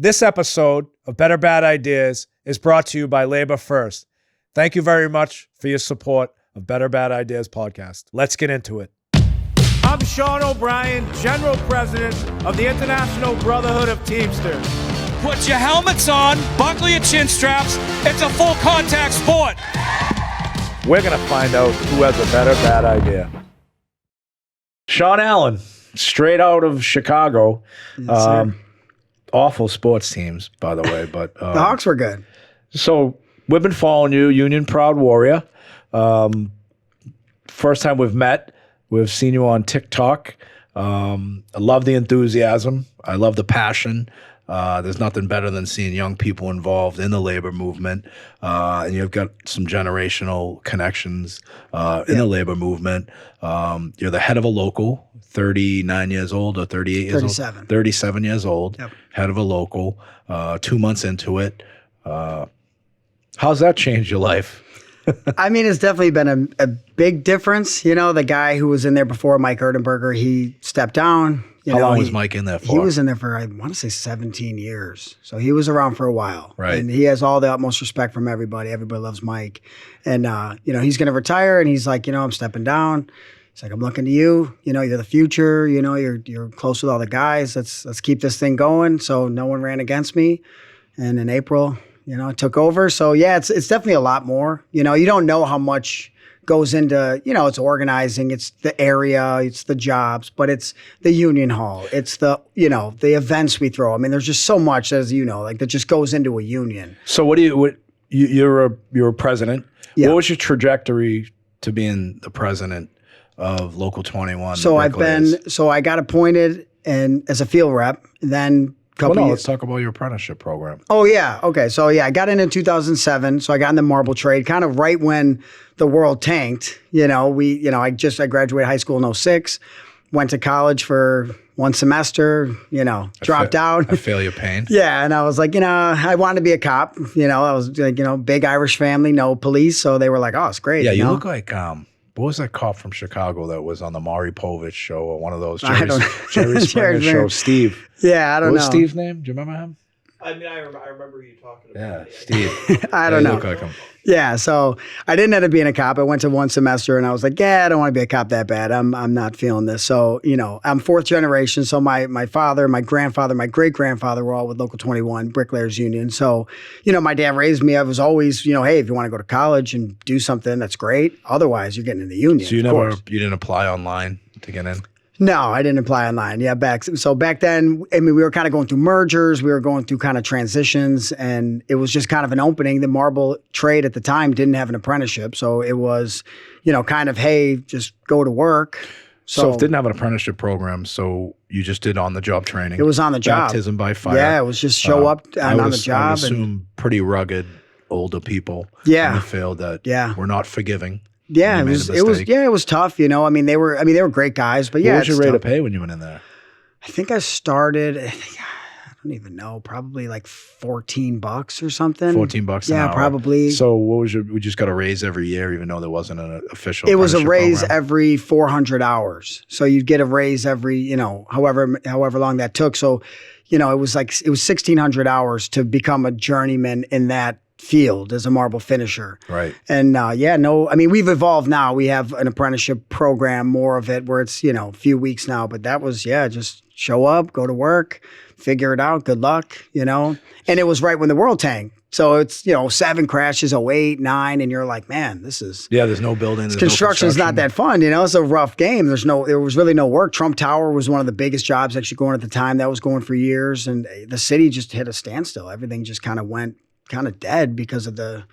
This episode of Better Bad Ideas is brought to you by LaborFirst. Thank you very much for your support of Better Bad Ideas podcast. Let's get into it. I'm Sean O'Brien, General President of the International Brotherhood of Teamsters. Put your helmets on, buckle your chin straps. It's a full contact sport. We're going to find out who has a better bad idea. Sean Allen, straight out of Chicago. Yes, awful sports teams, by the way. But the Hawks were good. So we've been following you, Union Proud Warrior. First time we've met. We've seen you on TikTok. I love the enthusiasm. I love the passion. There's nothing better than seeing young people involved in the labor movement. And you've got some generational connections in the labor movement. You're the head of a local, 39 years old or 38 years 37. old? 37 years old, Yep. head of a local, 2 months into it. How's that changed your life? I mean, it's definitely been a big difference. You know, the guy who was in there before, Mike Erdenberger, he stepped down. How long was Mike in there for? He was in there for, I want to say, 17 years. So he was around for a while. Right. And he has all the utmost respect from everybody. Everybody loves Mike. And, he's going to retire. And he's like, I'm stepping down. He's like, I'm looking to you. You're the future. You're close with all the guys. Let's keep this thing going. So no one ran against me. And in April, I took over. So, yeah, it's definitely a lot more. You don't know how much goes into, it's organizing, it's the area, it's the jobs, but it's the union hall, it's the events we throw. I mean, there's just so much, as that just goes into a union. So you're a president. Yeah. What was your trajectory to being the president of Local 21? So I got appointed as a field rep, and then let's talk about your apprenticeship program. Oh, yeah. Okay. So, yeah, I got in 2007. So I got in the marble trade kind of right when the world tanked. I graduated high school in 2006, went to college for one semester, dropped out. I feel your pain. Yeah. And I was like, I wanted to be a cop. I was like, big Irish family, no police. So they were like, oh, it's great. Yeah, you look like, what was that cop from Chicago that was on the Maury Povich show or one of those Jerry Springer shows? Steve. Yeah, I don't know. What was Steve's name? Do you remember him? I mean, I remember you talking about Yeah, it. Steve. I don't know. Look like him. Yeah, so I didn't end up being a cop. I went to one semester and I was like, I don't want to be a cop that bad. I'm not feeling this. So, I'm fourth generation. So my father, my grandfather, my great-grandfather were all with Local 21, Bricklayers Union. So, my dad raised me. I was always, hey, if you want to go to college and do something, that's great. Otherwise, you're getting in the union. So you didn't apply online to get in? No, I didn't apply online. Yeah, back then, I mean, we were kind of going through mergers. We were going through kind of transitions, and it was just kind of an opening. The marble trade at the time didn't have an apprenticeship. So it was, kind of, hey, just go to work. So it didn't have an apprenticeship program, so you just did on-the-job training. It was on the job. Baptism by fire. Yeah, it was just show up on the job. I would assume pretty rugged older people in the field that were not forgiving. Yeah, it was tough. I mean, they were great guys, but yeah. What was your rate of pay when you went in there? I think I started, I don't even know, probably like $14 or something. $14 an hour. Yeah, probably. So what was we just got a raise every year, even though there wasn't an official. It was a raise program? every 400 hours. So you'd get a raise every, however long that took. So, it was 1,600 hours to become a journeyman in that field as a marble finisher. Right. And we've evolved now. We have an apprenticeship program, more of it, where it's, a few weeks now. But that was, just show up, go to work, figure it out, good luck, And it was right when the world tanked. So it's, 7 crashes, 08, 9, and you're like, man, this is... Yeah, there's no building. Construction's not that fun, It's a rough game. There was really no work. Trump Tower was one of the biggest jobs actually going at the time. That was going for years. And the city just hit a standstill. Everything just kind of went kind of dead because of the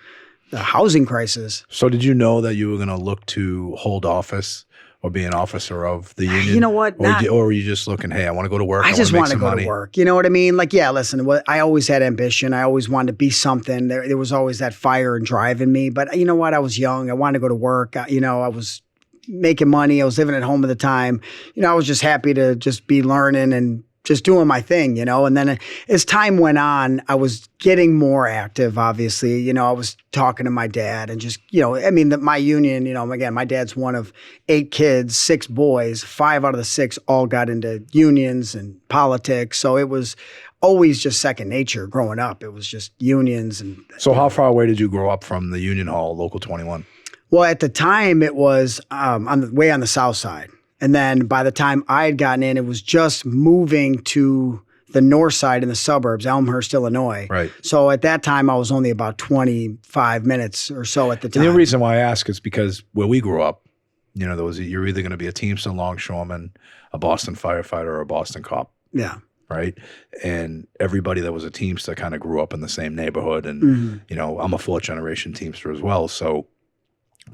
housing crisis. So did you know that you were going to look to hold office or be an officer of the union? You know what? Or were you just looking, hey, I want to go to work. I just want to go money. to work. You know what I mean? Like, yeah, listen, I always had ambition. I always wanted to be something. There was always that fire and drive in me. But you know what? I was young. I wanted to go to work. I was making money. I was living at home at the time. I was just happy to just be learning and just doing my thing, And then as time went on, I was getting more active, obviously. I was talking to my dad and just, my union, again, my dad's one of 8 kids, 6 boys, 5 out of the 6 all got into unions and politics. So it was always just second nature growing up. It was just unions. And So how far away did you grow up from the Union Hall, Local 21? well, at the time it was on the south side. And then by the time I had gotten in, it was just moving to the north side in the suburbs, Elmhurst, Illinois. Right. So at that time, I was only about 25 minutes or so at the time. And the reason why I ask is because where we grew up, you know, you're either going to be a Teamster longshoreman, a Boston firefighter, or a Boston cop. Yeah. Right. And everybody that was a Teamster kind of grew up in the same neighborhood. And, you know, I'm a fourth generation Teamster as well. So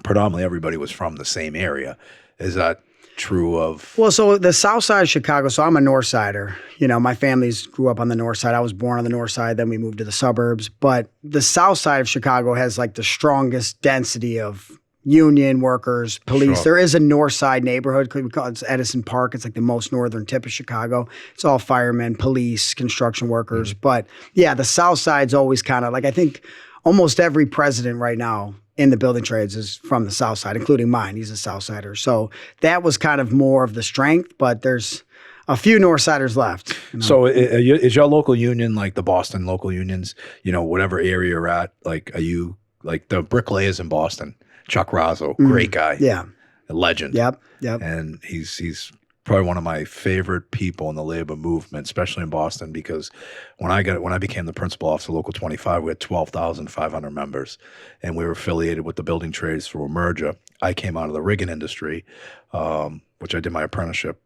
predominantly everybody was from the same area. Is that true of? Well, so the south side of Chicago, so I'm a north sider. You know, my family's grew up on the north side. I was born on the north side, then we moved to the suburbs. But the south side of Chicago has like the strongest density of union workers, police. Sure. There is a north side neighborhood. We call it Edison Park. It's like the most northern tip of Chicago. It's all firemen, police, construction workers. But yeah, the south side's always kind of like, I think almost every president right now in the building trades is from the south side, including mine. He's a south sider. So that was kind of more of the strength, but there's a few north siders left. You know? So is your local union like the Boston local unions, you know, whatever area you're at, like, are you like the Bricklayers in Boston? Chuck Razzo, great guy. Yeah. A legend. Yep. And he's probably one of my favorite people in the labor movement, especially in Boston, because when I became the principal officer of Local 25, we had 12,500 members, and we were affiliated with the building trades through a merger. I came out of the rigging industry, which I did my apprenticeship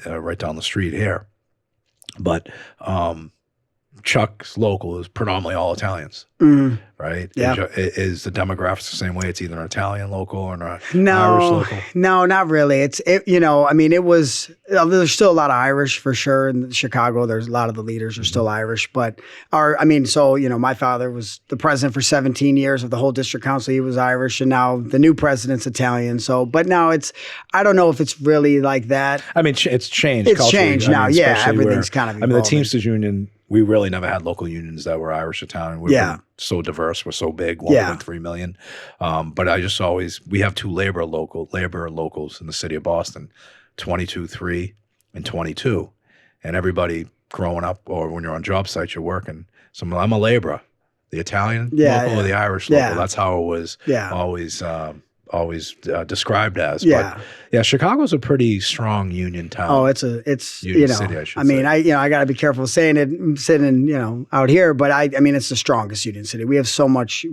right down the street here. But Chuck's local is predominantly all Italians, right? Yeah. Is the demographics the same way? It's either an Italian local or an Irish local? No, not really. You know, I mean, there's still a lot of Irish for sure in Chicago. There's a lot of the leaders are still Irish, but you know, my father was the president for 17 years of the whole district council. He was Irish, and now the new president's Italian. So, but now I don't know if it's really like that. I mean, it's changed. It's culturally. changed now. Yeah, especially everything's kind of I mean, the evolving. Teamsters Union, we really never had local unions that were Irish Italian. We're so diverse. We're so big, 1.3 million. But I just we have two labor locals in the city of Boston, 22-3 and 22. And everybody growing up, or when you're on job sites, you're working. So I'm a laborer, the Italian local or the Irish local. That's how it was always described as. Yeah. But yeah, Chicago's a pretty strong union town. Oh, it's Union you know, city, I should I mean, say. I got to be careful saying it, sitting, you know, out here, but I mean, it's the strongest union city. We have so much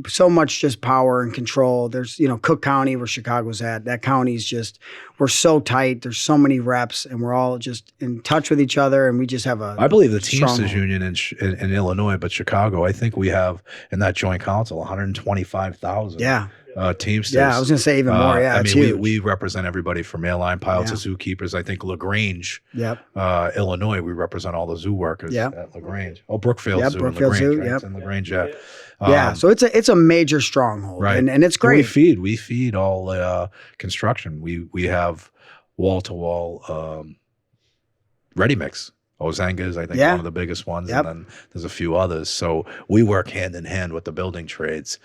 just power and control. There's, you know, Cook County where Chicago's at, that county's just, we're so tight. There's so many reps and we're all just in touch with each other. And we just have I believe the Teamsters stronghold. Union in Illinois, but Chicago, I think we have in that joint council 125,000. Teamsters. Yeah, I was going to say even more. Yeah, I it's mean, huge. we represent everybody from airline pilots to zookeepers. I think LaGrange, Illinois, we represent all the zoo workers at LaGrange. Oh, Brookfield Zoo in Brookfield LaGrange, Zoo, right? yep. It's in LaGrange, yeah. So it's a major stronghold, right? And it's great. We feed all construction. We have wall to wall ready mix. Ozanga's, I think, one of the biggest ones, and then there's a few others. So we work hand in hand with the building trades.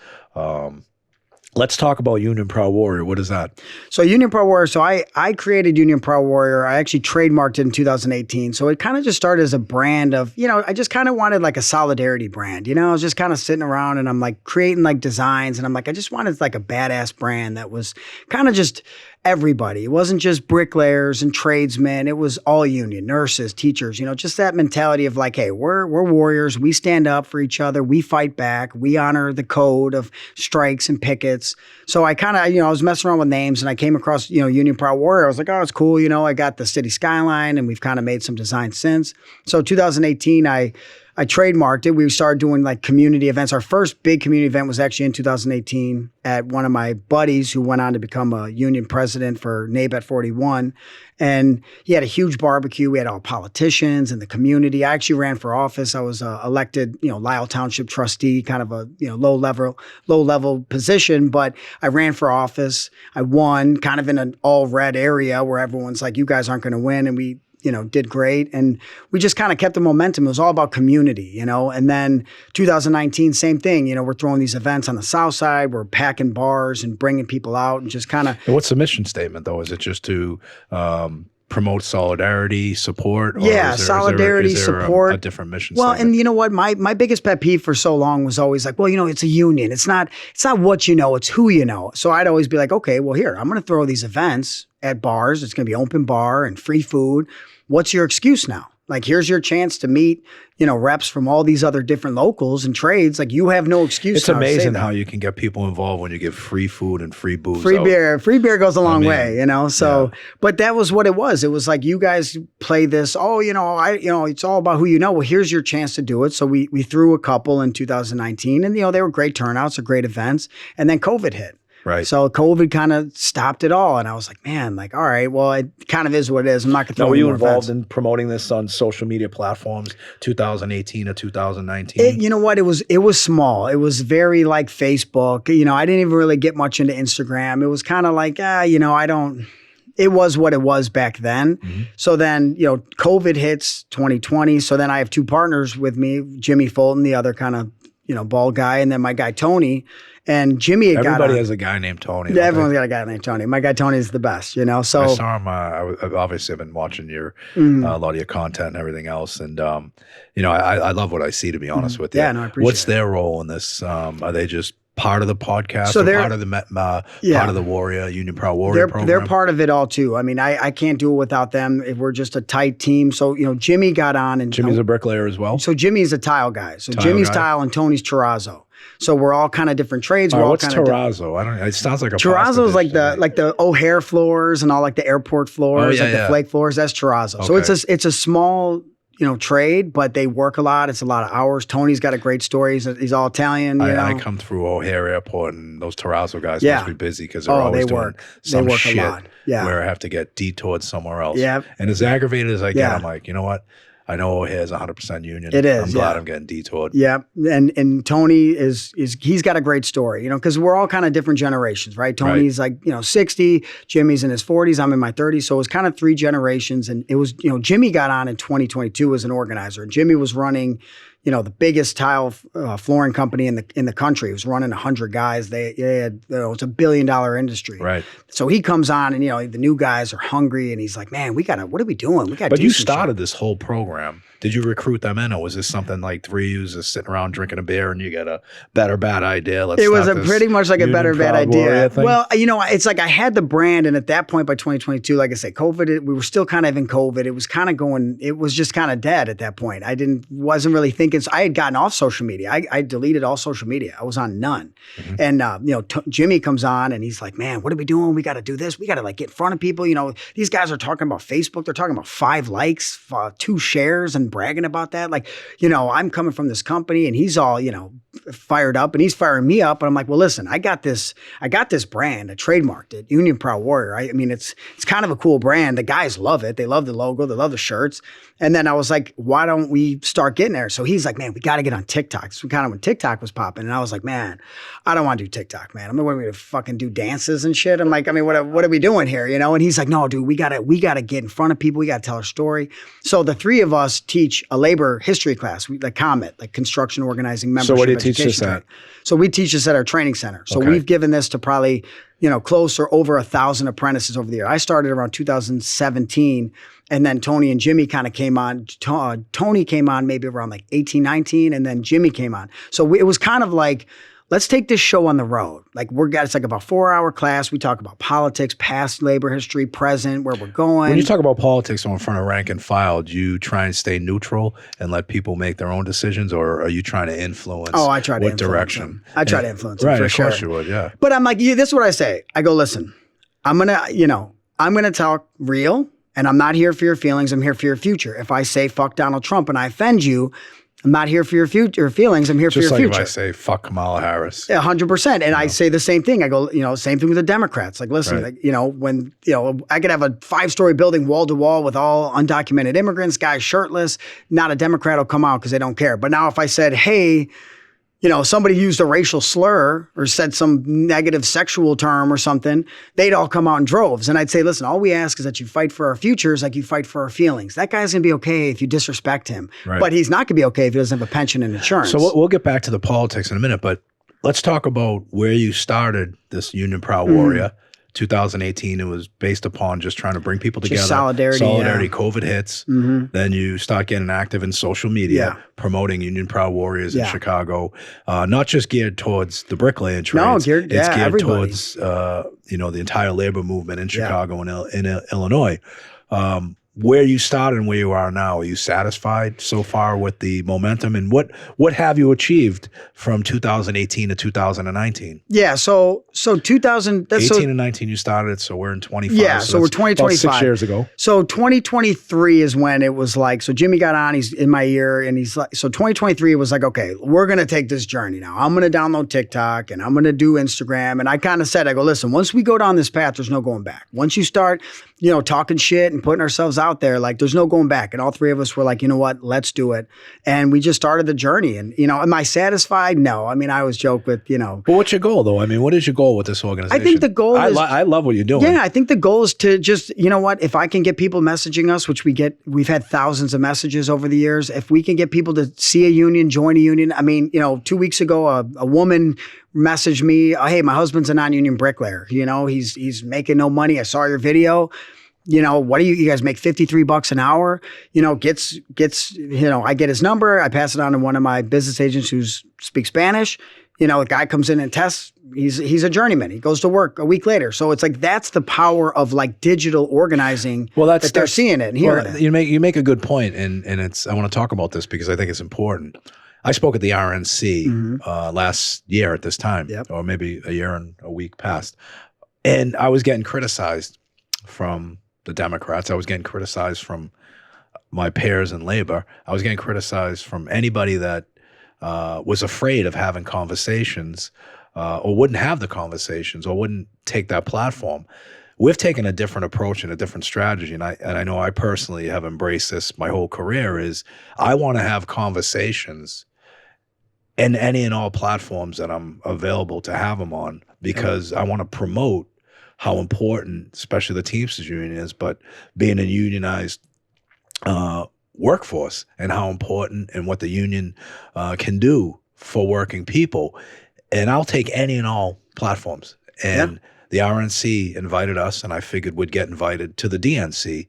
Let's talk about Union Proud Warrior. What is that? So Union Proud Warrior, so I created Union Proud Warrior. I actually trademarked it in 2018. So it kind of just started as a brand of, you know, I just kind of wanted like a solidarity brand. You know, I was just kind of sitting around and I'm like creating like designs and I'm like, I just wanted like a badass brand that was kind of just everybody. It wasn't just bricklayers and tradesmen. It was all union, nurses, teachers, you know, just that mentality of like, hey, we're warriors. We stand up for each other. We fight back. We honor the code of strikes and pickets. So I kind of, you know, I was messing around with names and I came across, you know, Union Proud Warrior. I was like, oh, it's cool. You know, I got the city skyline and we've kind of made some designs since. So 2018, I trademarked it. We started doing like community events. Our first big community event was actually in 2018 at one of my buddies who went on to become a union president for NABET 41. And he had a huge barbecue. We had all politicians in the community. I actually ran for office. I was elected, you know, Lisle Township trustee, kind of a, you know, low level position, but I ran for office. I won kind of in an all red area where everyone's like, you guys aren't going to win. And we, you know, did great. And we just kind of kept the momentum. It was all about community, you know. And then 2019, same thing. You know, we're throwing these events on the south side. We're packing bars and bringing people out and just kind of. And what's the mission statement, though? Is it just to promote solidarity, support? Or Yeah, solidarity, is there support. A different mission Well, statement? and you know what? My biggest pet peeve for so long was always like, well, it's a union. It's not what you know, it's who you know. So I'd always be like, okay, well, here, I'm going to throw these events at bars. It's going to be open bar and free food. What's your excuse now? Like, here's your chance to meet, reps from all these other different locals and trades. Like, you have no excuse. It's now to say amazing that. how you can get people involved when you give free food and free booze. Free out. beer. Free beer goes a long way, So, yeah. but that was what it was. It was like, you guys play this, it's all about who you know. Well, here's your chance to do it. So we threw a couple in 2019 and, they were great turnouts, or great events. And then COVID hit. Right. So COVID kind of stopped it all. And I was like, man, all right, well, it kind of is what it is. I'm not going to throw Now, were any you more involved events. in promoting this on social media platforms 2018 or 2019? You know what? It was small. It was very like Facebook. I didn't even really get much into Instagram. It was kind of like, it was what it was back then. Mm-hmm. So then, COVID hits 2020. So then I have two partners with me, Jimmy Fulton, the other kind of, bald guy, and then my guy, Tony. And Jimmy had Everybody has a guy named Tony. Yeah, everyone's got a guy named Tony. My guy Tony is the best, So I saw him. Obviously, I've been watching a lot of your content and everything else, and I love what I see. To be honest with you, Yeah, no, I appreciate What's it. their role in this? Are they just part of the podcast? So or they're- part of the part of the Warrior Union Proud Warrior program. They're part of it all too. I mean, I can't do it without them. We're just a tight team. So Jimmy got on, and Jimmy's a bricklayer as well. so Jimmy's a tile guy. So Tile Jimmy's guy. tile and Tony's terrazzo. So we're all kind of different trades. All We're right, all what's kind of terrazzo? I don't. It sounds like a terrazzo is like pasta dish to me. the O'Hare floors and all like the airport floors, Oh, yeah, like the yeah. flake floors. That's terrazzo. So Okay. it's a small trade, but they work a lot. It's a lot of hours. Tony's got a great story. He's all Italian. I come through O'Hare Airport, and those terrazzo guys Yeah. must be busy because they're Oh, always they doing work. They some work a shit lot. Yeah. where I have to get detoured somewhere else. Yeah. And as aggravated as I get, Yeah. I'm like, you know what? I know O'Hare's 100% union. It is, I'm glad yeah. I'm getting detoured. Yeah, and Tony is he's got a great story, because we're all kind of different generations, right? Tony's like 60, Jimmy's in his 40s, I'm in my 30s, so it was kind of three generations, and it was Jimmy got on in 2022 as an organizer, and Jimmy was running the biggest tile flooring company in the country. He was running 100 guys. They had it's $1 billion industry, Right. So he comes on, and the new guys are hungry, and he's like, man, what are we doing? We got. But you started this whole program. Did you recruit them in, or was this something like three of you just sitting around drinking a beer and you get a better bad idea? It was pretty much like a better bad idea. Thing? Well, it's like I had the brand, and at that point by 2022, like I said, COVID, we were still kind of in COVID. It was kind of going, it was just kind of dead at that point. Wasn't really thinking. So I had gotten off social media. I deleted all social media. I was on none. Mm-hmm. And Jimmy comes on, and he's like, man, what are we doing? We got to do this. We got to like get in front of people. These guys are talking about Facebook. They're talking about 5 likes, 2 shares, and bragging about that. Like, I'm coming from this company, and he's all, fired up, and he's firing me up. And I'm like, well, listen, I got this brand. I trademarked it, Union Proud Warrior. I mean, it's kind of a cool brand. The guys love it. They love the logo. They love the shirts. And then I was like, why don't we start getting there? So he's like, man, we got to get on TikTok. So kind of when TikTok was popping, and I was like, man, I don't want to do TikTok, man. I'm not going to fucking do dances and shit. I'm like, what are we doing here? And he's like, no, dude, we got to get in front of people. We got to tell our story. So the three of us teach a labor history class, like COMET, like construction organizing membership. So what do you teach this education at? training. So we teach this at our training center. So Okay. we've given this to probably, close or over 1,000 apprentices over the year. I started around 2017, and then Tony and Jimmy kind of came on. Tony came on maybe around like 18, 19, and then Jimmy came on. So it was kind of like, let's take this show on the road. Like it's like about 4-hour class. We talk about politics, past labor history, present, where we're going. When you talk about politics in front of rank and file, do you try and stay neutral and let people make their own decisions, or are you trying to influence? Oh, I try to what influence direction? them. I try to influence them, Right, for of course sure. you would, yeah. But I'm like, this is what I say. I go, listen, I'm gonna talk real, and I'm not here for your feelings. I'm here for your future. If I say fuck Donald Trump and I offend you, I'm not here for your future feelings. I'm here Just for like your if future. I say fuck Kamala Harris. 100%. And I say the same thing. I go, same thing with the Democrats. Like, listen, Right. like, when, I could have a 5-story building wall to wall with all undocumented immigrants, guys shirtless, not a Democrat will come out because they don't care. But now if I said, hey, somebody used a racial slur or said some negative sexual term or something, they'd all come out in droves. And I'd say, listen, all we ask is that you fight for our futures like you fight for our feelings. That guy's going to be okay if you disrespect him. Right. But he's not going to be okay if he doesn't have a pension and insurance. So we'll get back to the politics in a minute, but let's talk about where you started this Union Proud Mm-hmm. Warrior 2018, it was based upon just trying to bring people together. Just solidarity. COVID hits. Then you start getting active in social media, promoting Union Proud Warriors in Chicago. Not just geared towards the bricklayer trades. It's geared everybody. towards the entire labor movement in Chicago and in Illinois. Where you started and where you are now, are you satisfied so far with the momentum? And what have you achieved from 2018 to 2019? Yeah, so 2000 that's 18 and 19 you started, so we're in 25. Yeah, so we're 2025. About 6 years ago. So 2023 is when it was like, so Jimmy got on, he's in my ear, and he's like, so 2023 was like, okay, we're going to take this journey now. I'm going to download TikTok and I'm going to do Instagram. And I kind of said, I go, listen, once we go down this path, there's no going back. Once you start, talking shit and putting ourselves out there, like there's no going back. And all three of us were like, you know what, let's do it. And we just started the journey. And, am I satisfied? No. I mean, I always joke with, But what's your goal though? I mean, what is your goal with this organization? I think the goal is, I love what you're doing. Yeah, I think the goal is to just, if I can get people messaging us, which we've had thousands of messages over the years. If we can get people to see a union, join a union. I mean, 2 weeks ago, a woman messaged me, hey, my husband's a non-union bricklayer. He's making no money. I saw your video. What do you guys make $53 an hour? Gets, I get his number. I pass it on to one of my business agents who speaks Spanish. A guy comes in and tests. He's a journeyman. He goes to work a week later. So it's like, that's the power of like digital organizing. Well, that they're seeing it and hearing it. You make a good point, and I want to talk about this because I think it's important. I spoke at the RNC last year at this time, or maybe a year and a week past, and I was getting criticized from the Democrats. I was getting criticized from my peers in labor. I was getting criticized from anybody that was afraid of having conversations or wouldn't have the conversations or wouldn't take that platform. We've taken a different approach and a different strategy, and I know I personally have embraced this my whole career. Is I want to have conversations in any and all platforms that I'm available to have them on, because I want to promote how important, especially the Teamsters Union is, but being a unionized workforce, and how important and what the union can do for working people. And I'll take any and all platforms. And the RNC invited us, and I figured we'd get invited to the DNC.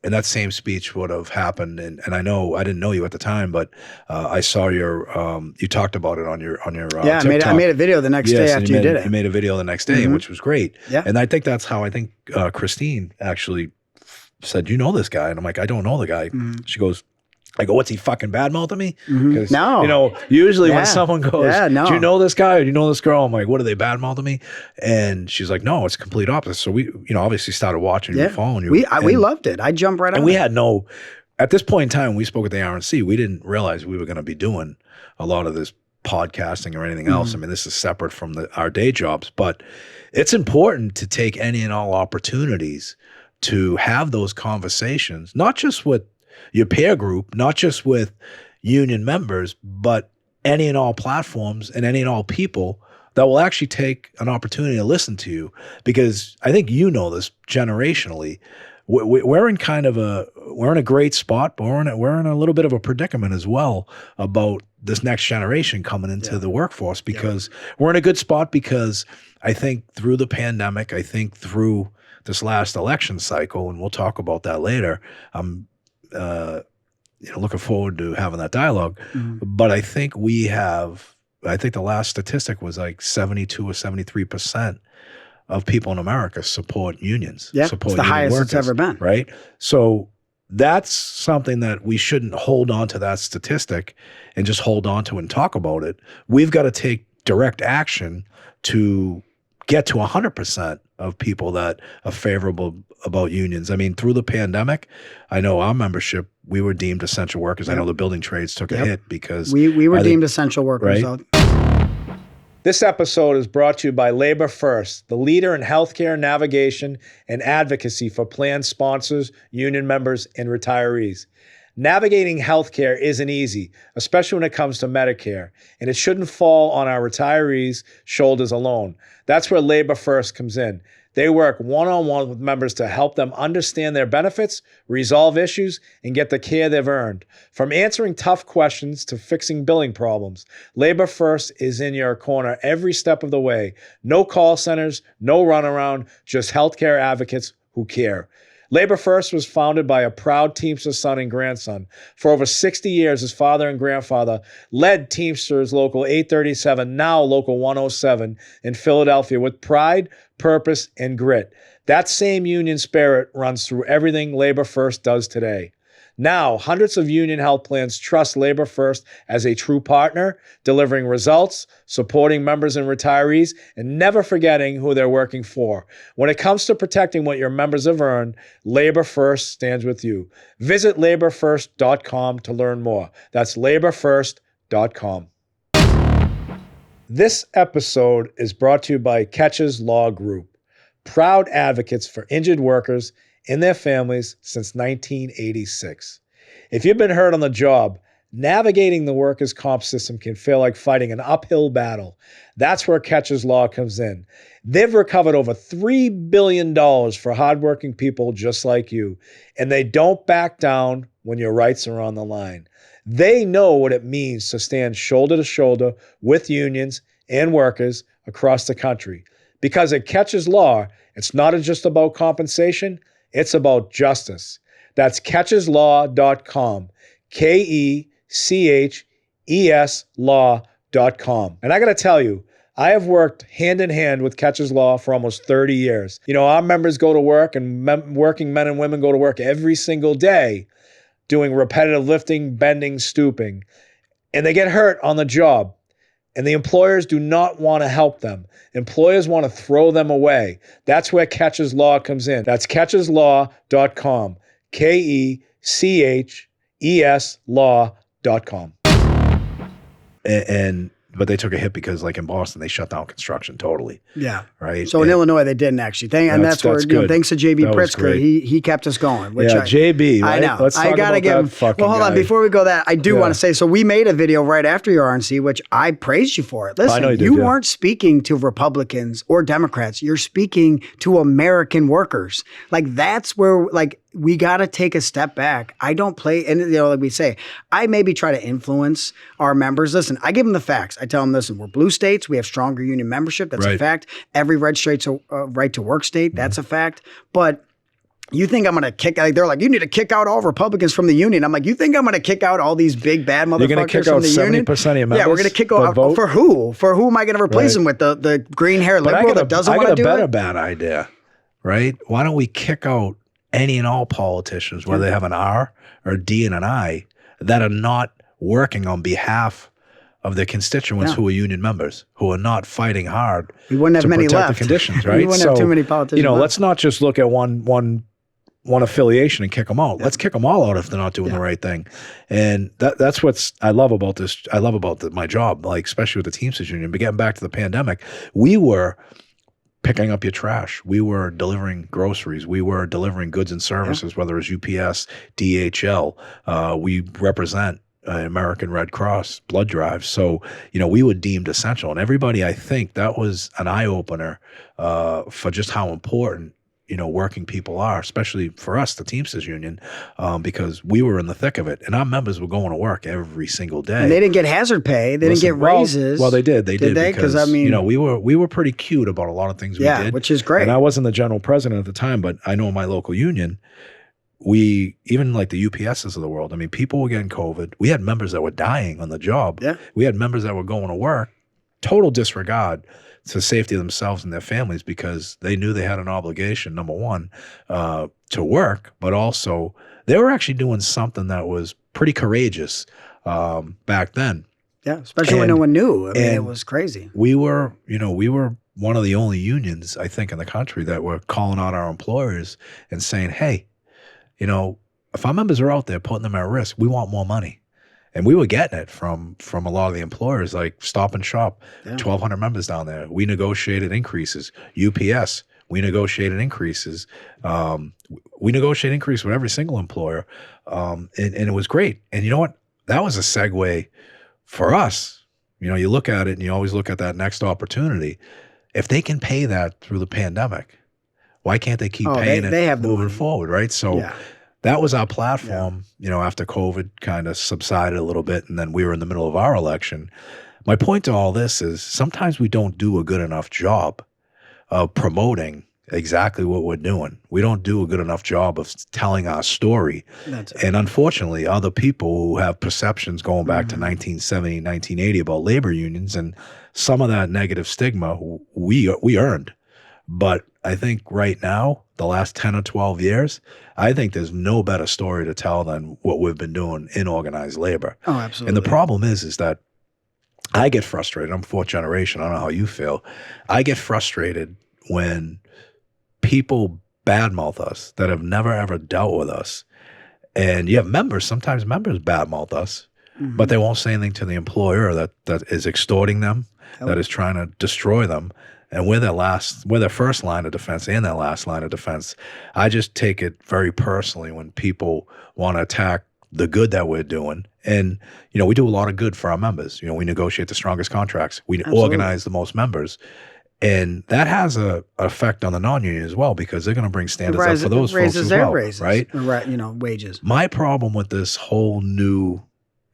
And that same speech would have happened. And I know I didn't know you at the time, but I saw you talked about it on your yeah, TikTok. I made a video the next day after you did it. You made a video the next day, which was great. Yeah. And I think that's how Christine actually said, you know this guy? And I'm like, I don't know the guy. She goes, I go, what's he fucking badmouthing me? Because, No. Usually when someone goes, no. do you know this guy or do you know this girl? I'm like, what, are they badmouthing me? And she's like, no, it's complete opposite. So we, obviously started watching you, following you. We loved it. I jumped right on. And we had at this point in time, we spoke at the RNC, we didn't realize we were going to be doing a lot of this podcasting or anything else. I mean, this is separate from our day jobs, but it's important to take any and all opportunities to have those conversations, not just with your peer group, not just with union members, but any and all platforms and any and all people that will actually take an opportunity to listen to you. Because I think this generationally, we're in a great spot, but we're in a little bit of a predicament as well about this next generation coming into the workforce, because we're in a good spot because I think through the pandemic, I think through this last election cycle, and we'll talk about that later, I'm looking forward to having that dialogue. But I think the last statistic was like 72 or 73% of people in America support unions. Yeah, support it's the highest workers, it's ever been. Right? So that's something that we shouldn't hold on to that statistic and just hold on to and talk about it. We've got to take direct action to get to 100% of people that are favorable about unions. I mean, through the pandemic, I know our membership, we were deemed essential workers. I know the building trades took a hit because we were deemed essential workers. Right? This episode is brought to you by LaborFirst, the leader in healthcare navigation and advocacy for plan sponsors, union members, and retirees. Navigating healthcare isn't easy, especially when it comes to Medicare, and it shouldn't fall on our retirees' shoulders alone. That's where LaborFirst comes in. They work one-on-one with members to help them understand their benefits, resolve issues, and get the care they've earned. From answering tough questions to fixing billing problems, LaborFirst is in your corner every step of the way. No call centers, no runaround, just healthcare advocates who care. LaborFirst was founded by a proud Teamster son and grandson. For over 60 years, his father and grandfather led Teamsters Local 837, now Local 107 in Philadelphia with pride, purpose, and grit. That same union spirit runs through everything LaborFirst does today. Now, hundreds of union health plans trust LaborFirst as a true partner, delivering results, supporting members and retirees, and never forgetting who they're working for. When it comes to protecting what your members have earned, LaborFirst stands with you. Visit LaborFirst.com to learn more. That's LaborFirst.com. This episode is brought to you by Catches Law Group, proud advocates for injured workers and their families since 1986. If you've been hurt on the job, navigating the workers' comp system can feel like fighting an uphill battle. That's where Catches Law comes in. They've recovered over $3 billion for hardworking people just like you, and they don't back down when your rights are on the line. They know what it means to stand shoulder to shoulder with unions and workers across the country. Because at Catches Law, it's not just about compensation, it's about justice. That's catcheslaw.com, KECHES law.com. And I got to tell you, I have worked hand in hand with Catches Law for almost 30 years. You know, our members go to work and working men and women go to work every single day doing repetitive lifting, bending, stooping, and they get hurt on the job. And the employers do not want to help them. Employers want to throw them away. That's where Catches Law comes in. That's catcheslaw.com, KECHES law.com. But they took a hit because, like in Boston, they shut down construction totally. Yeah. Right. So in Illinois, they didn't actually. And that's where, thanks to JB Pritzker, he kept us going. Which JB. Right? I know. Let's talk about give that fucking Well, hold on. guy. Before we go that, I do want to say, so we made a video right after your RNC, which I praised you for it. Listen, I know you did, you weren't speaking to Republicans or Democrats. You're speaking to American workers. Like, that's where, like, we got to take a step back. I don't play, and you know, like we say, I maybe try to influence our members. Listen, I give them the facts. I tell them, listen, we're blue states. We have stronger union membership. That's a fact. Every red state's a right to work state. That's a fact. But you think I'm going to kick out, they're like, you need to kick out all Republicans from the union. I'm like, you think I'm going to kick out all these big bad motherfuckers You're going to kick from out the 70% union? of your members? Yeah, we're going to kick out, for who? For who am I going to replace them with? The green hair liberal that doesn't want to do it? I got a better bad idea, right? Why don't we kick out any and all politicians, whether they have an R or a D and an I, that are not working on behalf of their constituents who are union members, who are not fighting hard we wouldn't have to many protect left. the conditions, right? We wouldn't have too many politicians left. Let's not just look at one affiliation and kick them out. Let's kick them all out if they're not doing the right thing. And that's what I love about this. I love about my job, like especially with the Teamsters Union. But getting back to the pandemic, we were picking up your trash. We were delivering groceries. We were delivering goods and services, whether it's UPS, DHL. We represent American Red Cross blood drives. So, we were deemed essential. And everybody, I think that was an eye-opener for just how important working people are, especially for us, the Teamsters Union, because we were in the thick of it, and our members were going to work every single day. And they didn't get hazard pay. They didn't get raises. Well, they did. They did because we were pretty cute about a lot of things we did, which is great. And I wasn't the general president at the time, but I know my local union. We even like the UPSs of the world. I mean, people were getting COVID. We had members that were dying on the job. Yeah. We had members that were going to work. Total disregard to the safety of themselves and their families because they knew they had an obligation, number one, to work, but also they were actually doing something that was pretty courageous back then. Yeah, especially when no one knew. I mean, it was crazy. We were one of the only unions, I think, in the country that were calling out our employers and saying, hey, if our members are out there putting them at risk, we want more money. And we were getting it from a lot of the employers, like Stop and Shop, 1,200 members down there. We negotiated increases. UPS, we negotiated increases. We negotiated increase with every single employer, and it was great. And you know what? That was a segue for us. You look at it and you always look at that next opportunity. If they can pay that through the pandemic, Why can't they keep Oh, paying they it have the moving money. forward, right? So Yeah. that was our platform, after COVID kind of subsided a little bit, and then we were in the middle of our election. My point to all this is sometimes we don't do a good enough job of promoting exactly what we're doing. We don't do a good enough job of telling our story. That's it. And unfortunately, other people who have perceptions going back to 1970, 1980 about labor unions, and some of that negative stigma we earned. But I think right now, the last 10 or 12 years, I think there's no better story to tell than what we've been doing in organized labor. Oh, absolutely. And the problem is that I get frustrated. I'm fourth generation. I don't know how you feel. I get frustrated when people badmouth us that have never, ever dealt with us. And you have members, sometimes members badmouth us, but they won't say anything to the employer that is extorting them, that is trying to destroy them. And we're their first line of defense and their last line of defense. I just take it very personally when people want to attack the good that we're doing. And, we do a lot of good for our members. We negotiate the strongest contracts. We organize the most members. And that has a effect on the non-union as well, because they're going to bring standards up for those folks as well, right? Wages. My problem with this whole new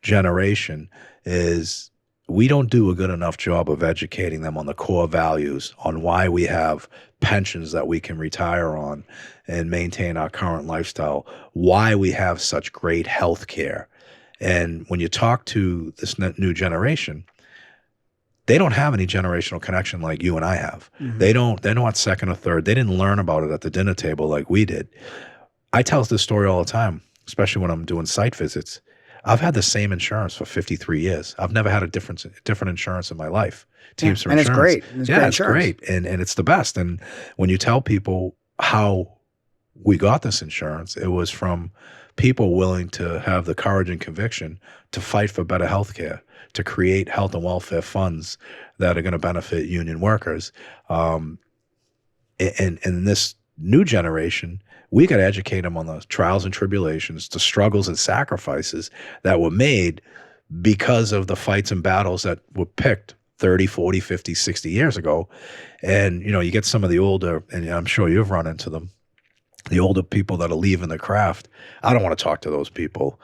generation is we don't do a good enough job of educating them on the core values, on why we have pensions that we can retire on and maintain our current lifestyle, why we have such great health care. And when you talk to this new generation, they don't have any generational connection like you and I have. They're not second or third. They didn't learn about it at the dinner table like we did. I tell this story all the time, especially when I'm doing site visits. I've had the same insurance for 53 years. I've never had a different insurance in my life. Teamster and insurance. it's great. It's great. And it's the best. And when you tell people how we got this insurance, it was from people willing to have the courage and conviction to fight for better health care, to create health and welfare funds that are going to benefit union workers. And this new generation, we got to educate them on the trials and tribulations, the struggles and sacrifices that were made because of the fights and battles that were picked 30, 40, 50, 60 years ago. And, you get some of the older, and I'm sure you've run into them, the older people that are leaving the craft. I don't want to talk to those people.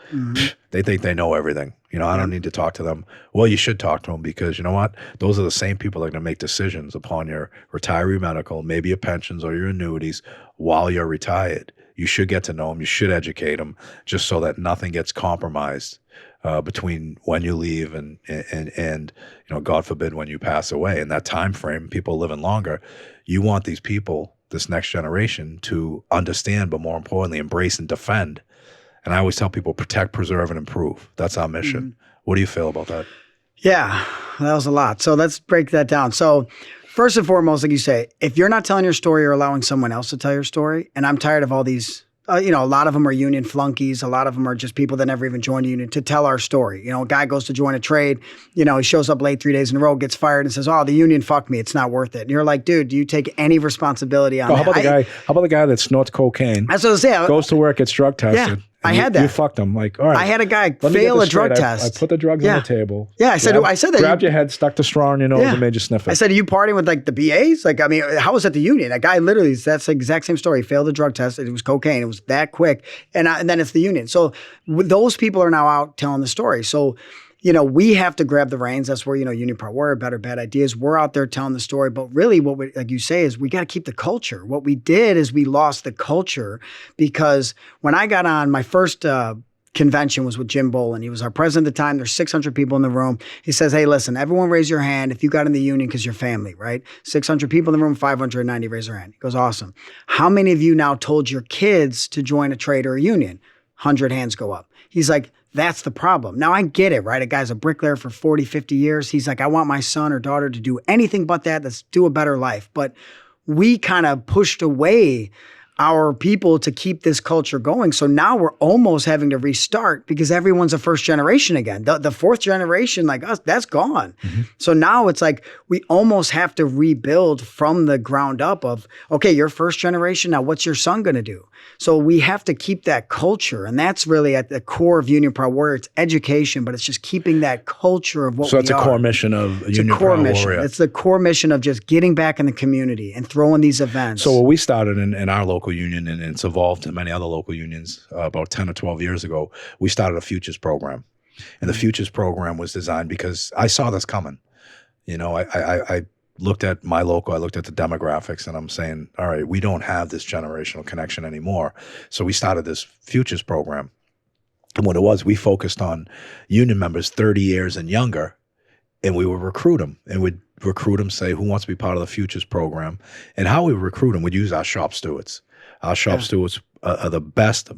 They think they know everything. I don't need to talk to them. Well, you should talk to them, because you know what? Those are the same people that are going to make decisions upon your retiree medical, maybe your pensions or your annuities while you're retired. You should get to know them. You should educate them, just so that nothing gets compromised between when you leave and God forbid, when you pass away. In that time frame, people living longer, you want these people, this next generation, to understand, but more importantly, embrace and defend. And I always tell people, protect, preserve, and improve. That's our mission. What do you feel about that? Yeah, that was a lot. So let's break that down. So first and foremost, like you say, if you're not telling your story or allowing someone else to tell your story, and I'm tired of all these, a lot of them are union flunkies. A lot of them are just people that never even joined a union to tell our story. A guy goes to join a trade, he shows up late 3 days in a row, gets fired and says, oh, the union fucked me. It's not worth it. And you're like, dude, do you take any responsibility on that? How about the guy that snorts cocaine, that's what I was saying. goes to work, gets drug tested? Yeah. I had that. You fucked him. Like, all right. I had a guy let me fail get a this drug straight. test. I put the drugs on the table. Yeah, I said that. Grabbed your head, stuck the straw in your nose, and made you sniff it. I said, are you partying with like the BAs? Like, I mean, how was that the union? That guy literally, that's the exact same story. He failed the drug test. It was cocaine. It was that quick. And then it's the union. So those people are now out telling the story. So, we have to grab the reins. That's where, Union Part Warrior, Better Bad Ideas, we're out there telling the story. But really what we, like you say, is we got to keep the culture. What we did is we lost the culture, because when I got on my first convention was with Jim Bolin. He was our president at the time. There's 600 people in the room. He says, hey, listen, everyone raise your hand if you got in the union because you're family, right? 600 people in the room, 590 raise their hand. He goes, awesome. How many of you now told your kids to join a trade or a union? 100 hands go up. He's like, that's the problem. Now I get it, right? A guy's a bricklayer for 40, 50 years. He's like, I want my son or daughter to do anything but that. Let's do a better life. But we kind of pushed away our people to keep this culture going. So now we're almost having to restart because everyone's a first generation again. The fourth generation, like us, that's gone. So now it's like we almost have to rebuild from the ground up of, okay, you're first generation. Now what's your son going to do? So we have to keep that culture. And that's really at the core of Union Proud Warrior. It's education, but it's just keeping that culture of what we are. So it's a core mission of Union Proud Warrior. It's the core mission of just getting back in the community and throwing these events. So what we started in our local union, and it's evolved to many other local unions about 10 or 12 years ago, we started a futures program. And the futures program was designed because I saw this coming. You know, I looked at my local, I looked at the demographics, and I'm saying, all right, we don't have this generational connection anymore. So we started this futures program. And what it was, we focused on union members 30 years and younger, and we would recruit them, and we'd recruit them, say, who wants to be part of the futures program? And how we recruit them, we'd use our shop stewards. Our shop stewards are the best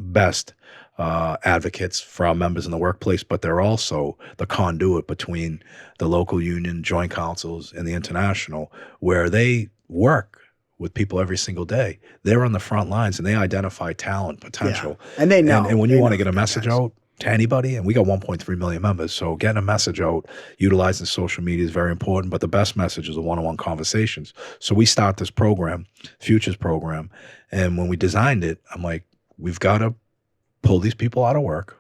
advocates for our members in the workplace, but they're also the conduit between the local union, joint councils, and the international, where they work with people every single day. They're on the front lines, and they identify talent, potential. Yeah. And they know. And when you want to get a message out to anybody, and we got 1.3 million members, so getting a message out, utilizing social media is very important, but the best message is the one-on-one conversations. So we start this program, Futures program, and when we designed it, I'm like, we've got to pull these people out of work,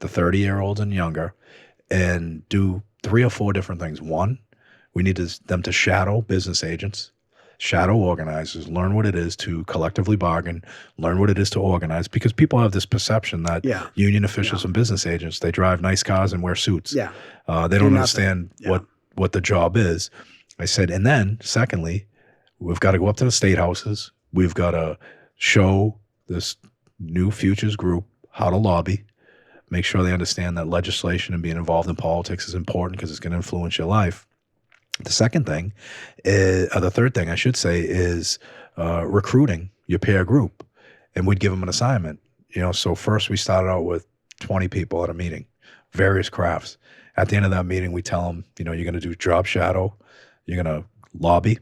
the 30-year-olds and younger, and do 3 or 4 different things. One, we need them to shadow business agents, shadow organizers, learn what it is to collectively bargain, learn what it is to organize, because people have this perception that union officials and business agents, they drive nice cars and wear suits. They don't understand what the job is. I said, and then secondly, we've got to go up to the state houses. We've got to show this new futures group how to lobby, make sure they understand that legislation and being involved in politics is important because it's going to influence your life. The second thing, the third thing I should say, is recruiting your peer group, and we'd give them an assignment. You know, so first we started out with 20 people at a meeting, various crafts. At the end of that meeting, we tell them, you know, you're going to do job shadow, you're going to lobby,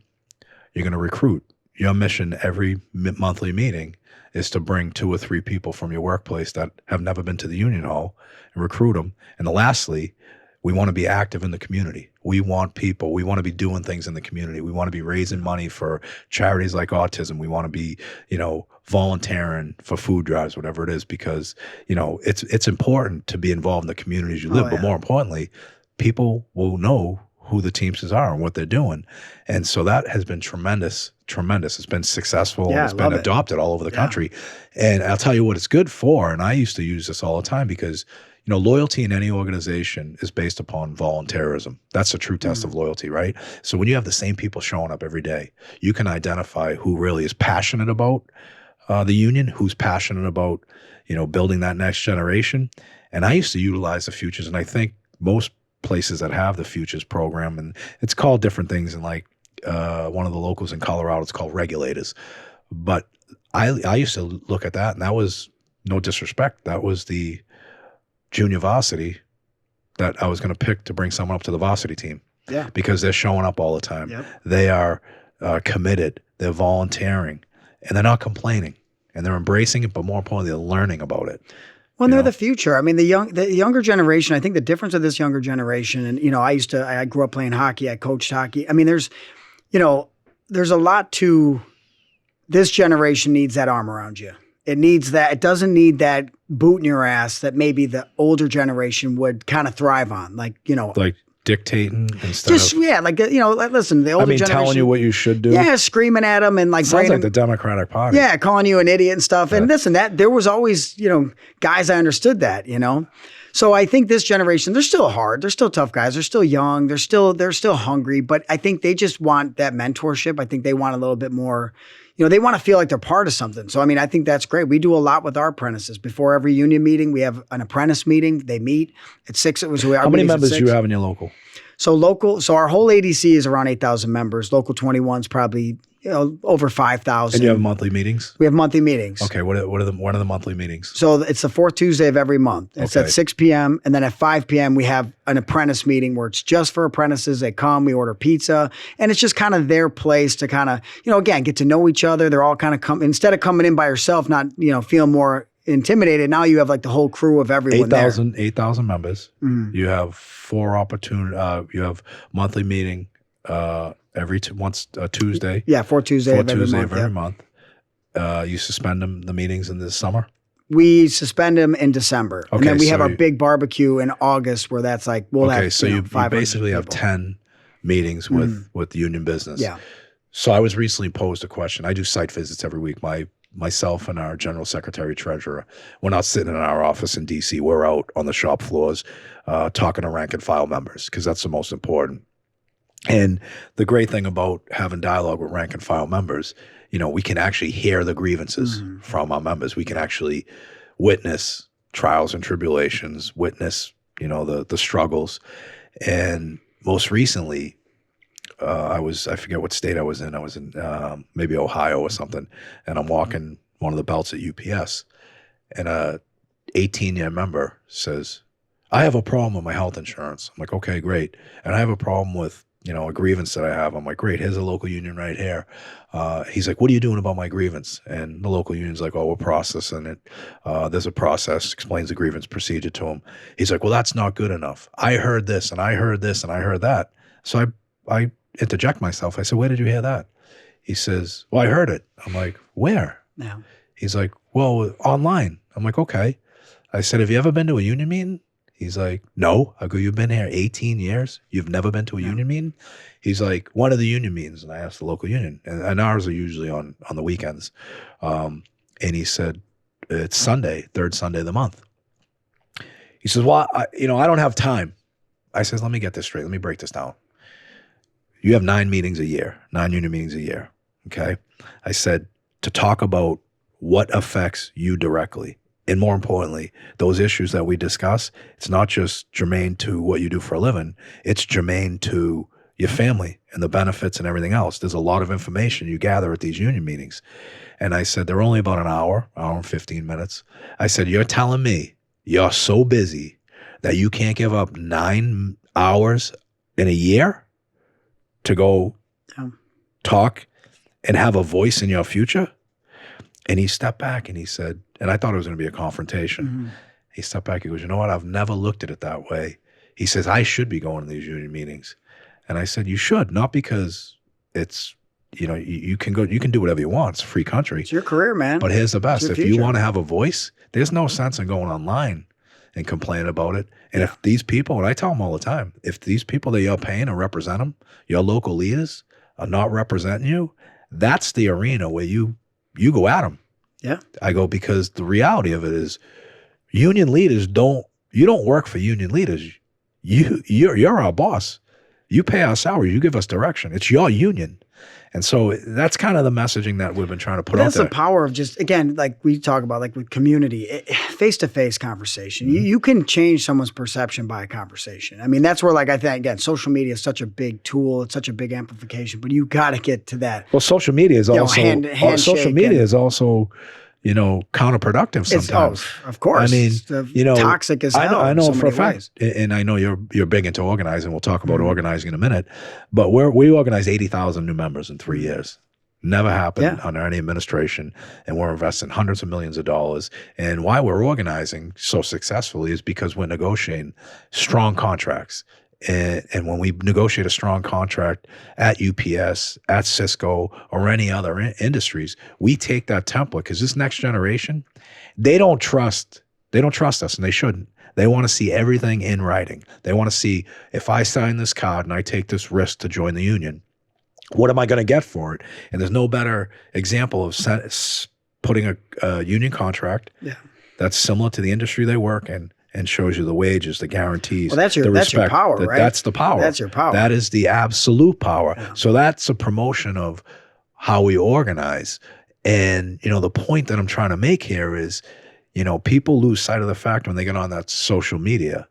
you're going to recruit. Your mission every monthly meeting is to bring 2 or 3 people from your workplace that have never been to the union hall and recruit them. And lastly, we want to be active in the community. We want people. We want to be doing things in the community. We want to be raising money for charities like autism. We want to be, you know, volunteering for food drives, whatever it is, because, you know, it's important to be involved in the communities you live. But more importantly, people will know who the Teamsters are and what they're doing. And so that has been tremendous. It's been successful. And it's been adopted all over the country. And I'll tell you what it's good for. And I used to use this all the time because, you know, loyalty in any organization is based upon volunteerism. That's a true test of loyalty, right? So when you have the same people showing up every day, you can identify who really is passionate about the union, who's passionate about, you know, building that next generation. And I used to utilize the futures, and I think most places that have the futures program, and it's called different things, and like one of the locals in Colorado, it's called regulators. But I used to look at that, and that was, no disrespect, that was the junior varsity that I was going to pick to bring someone up to the varsity team. Yeah. Because they're showing up all the time. Yep. They are committed. They're volunteering, and they're not complaining, and they're embracing it, but more importantly, they're learning about it. Well, they're the future. I mean, the younger generation, I think the difference of this younger generation, and, you know, I grew up playing hockey. I coached hockey. I mean, there's a lot to this generation needs that arm around you. It needs that. It doesn't need that boot in your ass that maybe the older generation would kind of thrive on. Like, you know, like dictating instead of, like, you know, listen, the older generation, telling you what you should do. Yeah, screaming at them and like, sounds like the Democratic Party. Yeah, calling you an idiot and stuff. Yeah. And listen, that there was always, you know, guys I understood that, you know. So I think this generation, they're still hard. They're still tough guys. They're still young. They're still hungry. But I think they just want that mentorship. I think they want a little bit more, you know, they want to feel like they're part of something. So, I mean, I think that's great. We do a lot with our apprentices. Before every union meeting, we have an apprentice meeting. They meet at 6. How many members do you have in your local? So our whole ADC is around 8,000 members. Local 21's probably over 5,000. And you have monthly meetings? We have monthly meetings. Okay, what are the monthly meetings? So it's the fourth Tuesday of every month. It's Okay. at 6 p.m. And then at 5 p.m. we have an apprentice meeting where it's just for apprentices. They come, we order pizza, and it's just kind of their place to kind of, again, get to know each other. They're all kind of instead of coming in by yourself, not, feeling more intimidated. Now you have like the whole crew of everyone 8,000 members. Mm-hmm. You have you have monthly meeting every Tuesday. Yeah, fourth Tuesday of every month. Every month. You suspend the meetings in the summer? We suspend them in December. And Okay, then we have so our big barbecue in August where that's like, we'll have so you 500 basically have people. 10 meetings with union business. Yeah. So I was recently posed a question. I do site visits every week. Myself and our general secretary treasurer, we're not sitting in our office in DC. We're out on the shop floors talking to rank and file members because that's the most important. And the great thing about having dialogue with rank and file members, we can actually hear the grievances from our members. We can actually witness trials and tribulations, witness, the struggles. And most recently, I forget what state I was in. I was in maybe Ohio or something. And I'm walking one of the belts at UPS. And a 18-year member says, I have a problem with my health insurance. I'm like, okay, great. And I have a problem with a grievance that I have. I'm like, great, here's a local union right here. He's like, what are you doing about my grievance? And the local union's like, oh, we're processing it. There's a process, explains the grievance procedure to him. He's like, well, that's not good enough. I heard this and I heard this and I heard that. So I interject myself. I said, where did you hear that? He says, well, I heard it. I'm like, where? Yeah. He's like, well, online. I'm like, okay. I said, have you ever been to a union meeting? He's like, no. I go, you've been here 18 years? You've never been to a union meeting? He's like, one of the union meetings. And I asked the local union. And ours are usually on the weekends. And he said, it's Sunday, third Sunday of the month. He says, well, I don't have time. I says, let me get this straight. Let me break this down. You have 9 meetings a year, 9 union meetings a year. Okay. I said, to talk about what affects you directly. And more importantly, those issues that we discuss, it's not just germane to what you do for a living, it's germane to your family and the benefits and everything else. There's a lot of information you gather at these union meetings. And I said, they're only about an hour and 15 minutes. I said, you're telling me you're so busy that you can't give up 9 hours in a year to go talk and have a voice in your future? And he stepped back and he said, and I thought it was going to be a confrontation. Mm-hmm. He stepped back. He goes, you know what? I've never looked at it that way. He says, I should be going to these union meetings. And I said, you should, not because it's, you can go, you can do whatever you want. It's a free country. It's your career, man. But here's the best. It's If your you future. want to have a voice, there's no sense in going online and complaining about it. And if these people, and I tell them all the time, if these people that you're paying to represent them, your local leaders are not representing you, that's the arena where you go at them. Yeah. I go, because the reality of it is union leaders you don't work for union leaders. You're our boss. You pay our salary. You give us direction. It's your union. And so that's kind of the messaging that we've been trying to put out That's there. the power of just, again, like we talk about, like with community, face-to-face conversation. Mm-hmm. You can change someone's perception by a conversation. I mean, that's where, like, I think, again, social media is such a big tool. It's such a big amplification, but you got to get to that. Well, social media is also handshake social media and- is also, counterproductive sometimes. Of course. I mean, It's toxic as hell. I know in so for a many fact, ways. and I know you're big into organizing. We'll talk about Mm-hmm. organizing in a minute, but we organized 80,000 new members in 3 years. Never happened under any administration, and we're investing hundreds of millions of dollars. And why we're organizing so successfully is because we're negotiating strong contracts. And when we negotiate a strong contract at UPS, at Cisco, or any other industries, we take that template, because this next generation, they don't trust us, and they shouldn't. They want to see everything in writing. They want to see, if I sign this card and I take this risk to join the union, what am I going to get for it? And there's no better example of putting a union contract that's similar to the industry they work in and shows you the wages, the guarantees, Well, that's your respect. power, right? That's the power. That's your power. That is the absolute power. Yeah. So that's a promotion of how we organize. And, the point that I'm trying to make here is, people lose sight of the fact when they get on that social media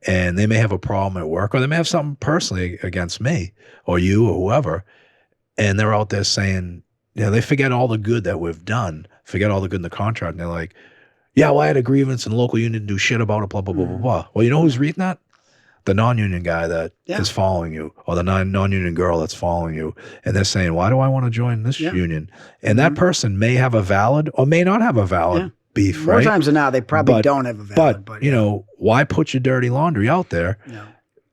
and they may have a problem at work, or they may have something personally against me or you or whoever, and they're out there saying, they forget all the good that we've done, forget all the good in the contract, and they're like, yeah, well, I had a grievance and the local union didn't do shit about it, blah, blah, blah, blah, blah. Well, you know who's reading that? The non-union guy that is following you, or the non-union girl that's following you, and they're saying, why do I want to join this union? And that person may have a valid or may not have a valid beef, More right? times than not, they probably don't have a valid. But why put your dirty laundry out there? No.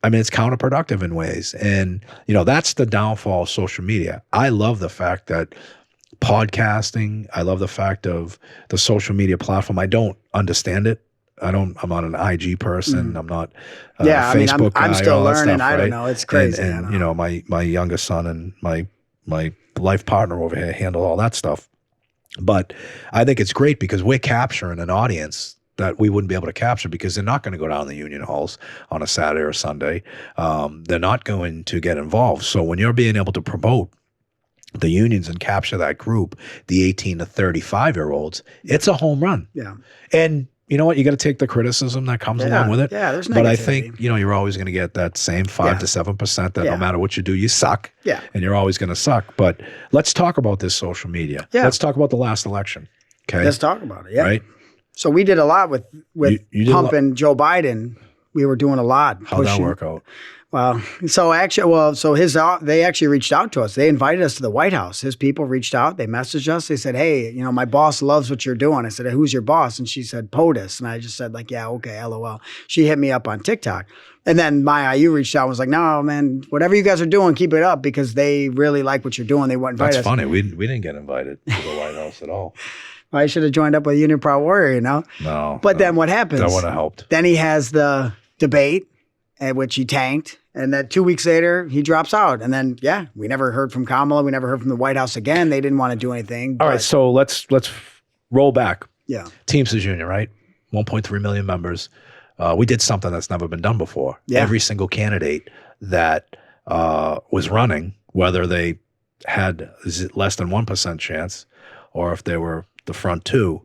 I mean, it's counterproductive in ways. And, that's the downfall of social media. I love the fact that podcasting, I love the fact of the social media platform. I don't understand it. I'm not an IG person. I'm not Facebook guy, I'm still all that learning. stuff, I don't right? know. It's crazy. And my youngest son and my life partner over here handle all that stuff. But I think it's great because we're capturing an audience that we wouldn't be able to capture because they're not going to go down the union halls on a Saturday or Sunday. They're not going to get involved. So when you're being able to promote the unions and capture that group, the 18 to 35-year-olds, it's a home run. Yeah. And you know what? You got to take the criticism that comes along with it. Yeah, there's But I negativity. think, you're always going to get that same 5 to 7% that no matter what you do, you suck. Yeah. And you're always going to suck. But let's talk about this social media. Yeah. Let's talk about the last election. Okay. Let's talk about it. Yeah. Right? So we did a lot with You did a lot. pumping Joe Biden. We were doing a lot. How'd that pushing- work out? Well, they actually reached out to us. They invited us to the White House. His people reached out. They messaged us. They said, hey, my boss loves what you're doing. I said, who's your boss? And she said, POTUS. And I just said yeah, okay, LOL. She hit me up on TikTok. And then my IU reached out and was like, no, man, whatever you guys are doing, keep it up because they really like what you're doing. They wouldn't invite That's us. funny. We didn't get invited to the White House at all. I should have joined up with Union Proud Warrior, No. But then what happens? That would have helped. Then he has the debate at which he tanked. And then 2 weeks later, he drops out. And then, we never heard from Kamala. We never heard from the White House again. They didn't want to do anything. All right, so let's roll back. Yeah. Teamsters Union, right? 1.3 million members. We did something that's never been done before. Yeah. Every single candidate that was running, whether they had less than 1% chance or if they were the front two,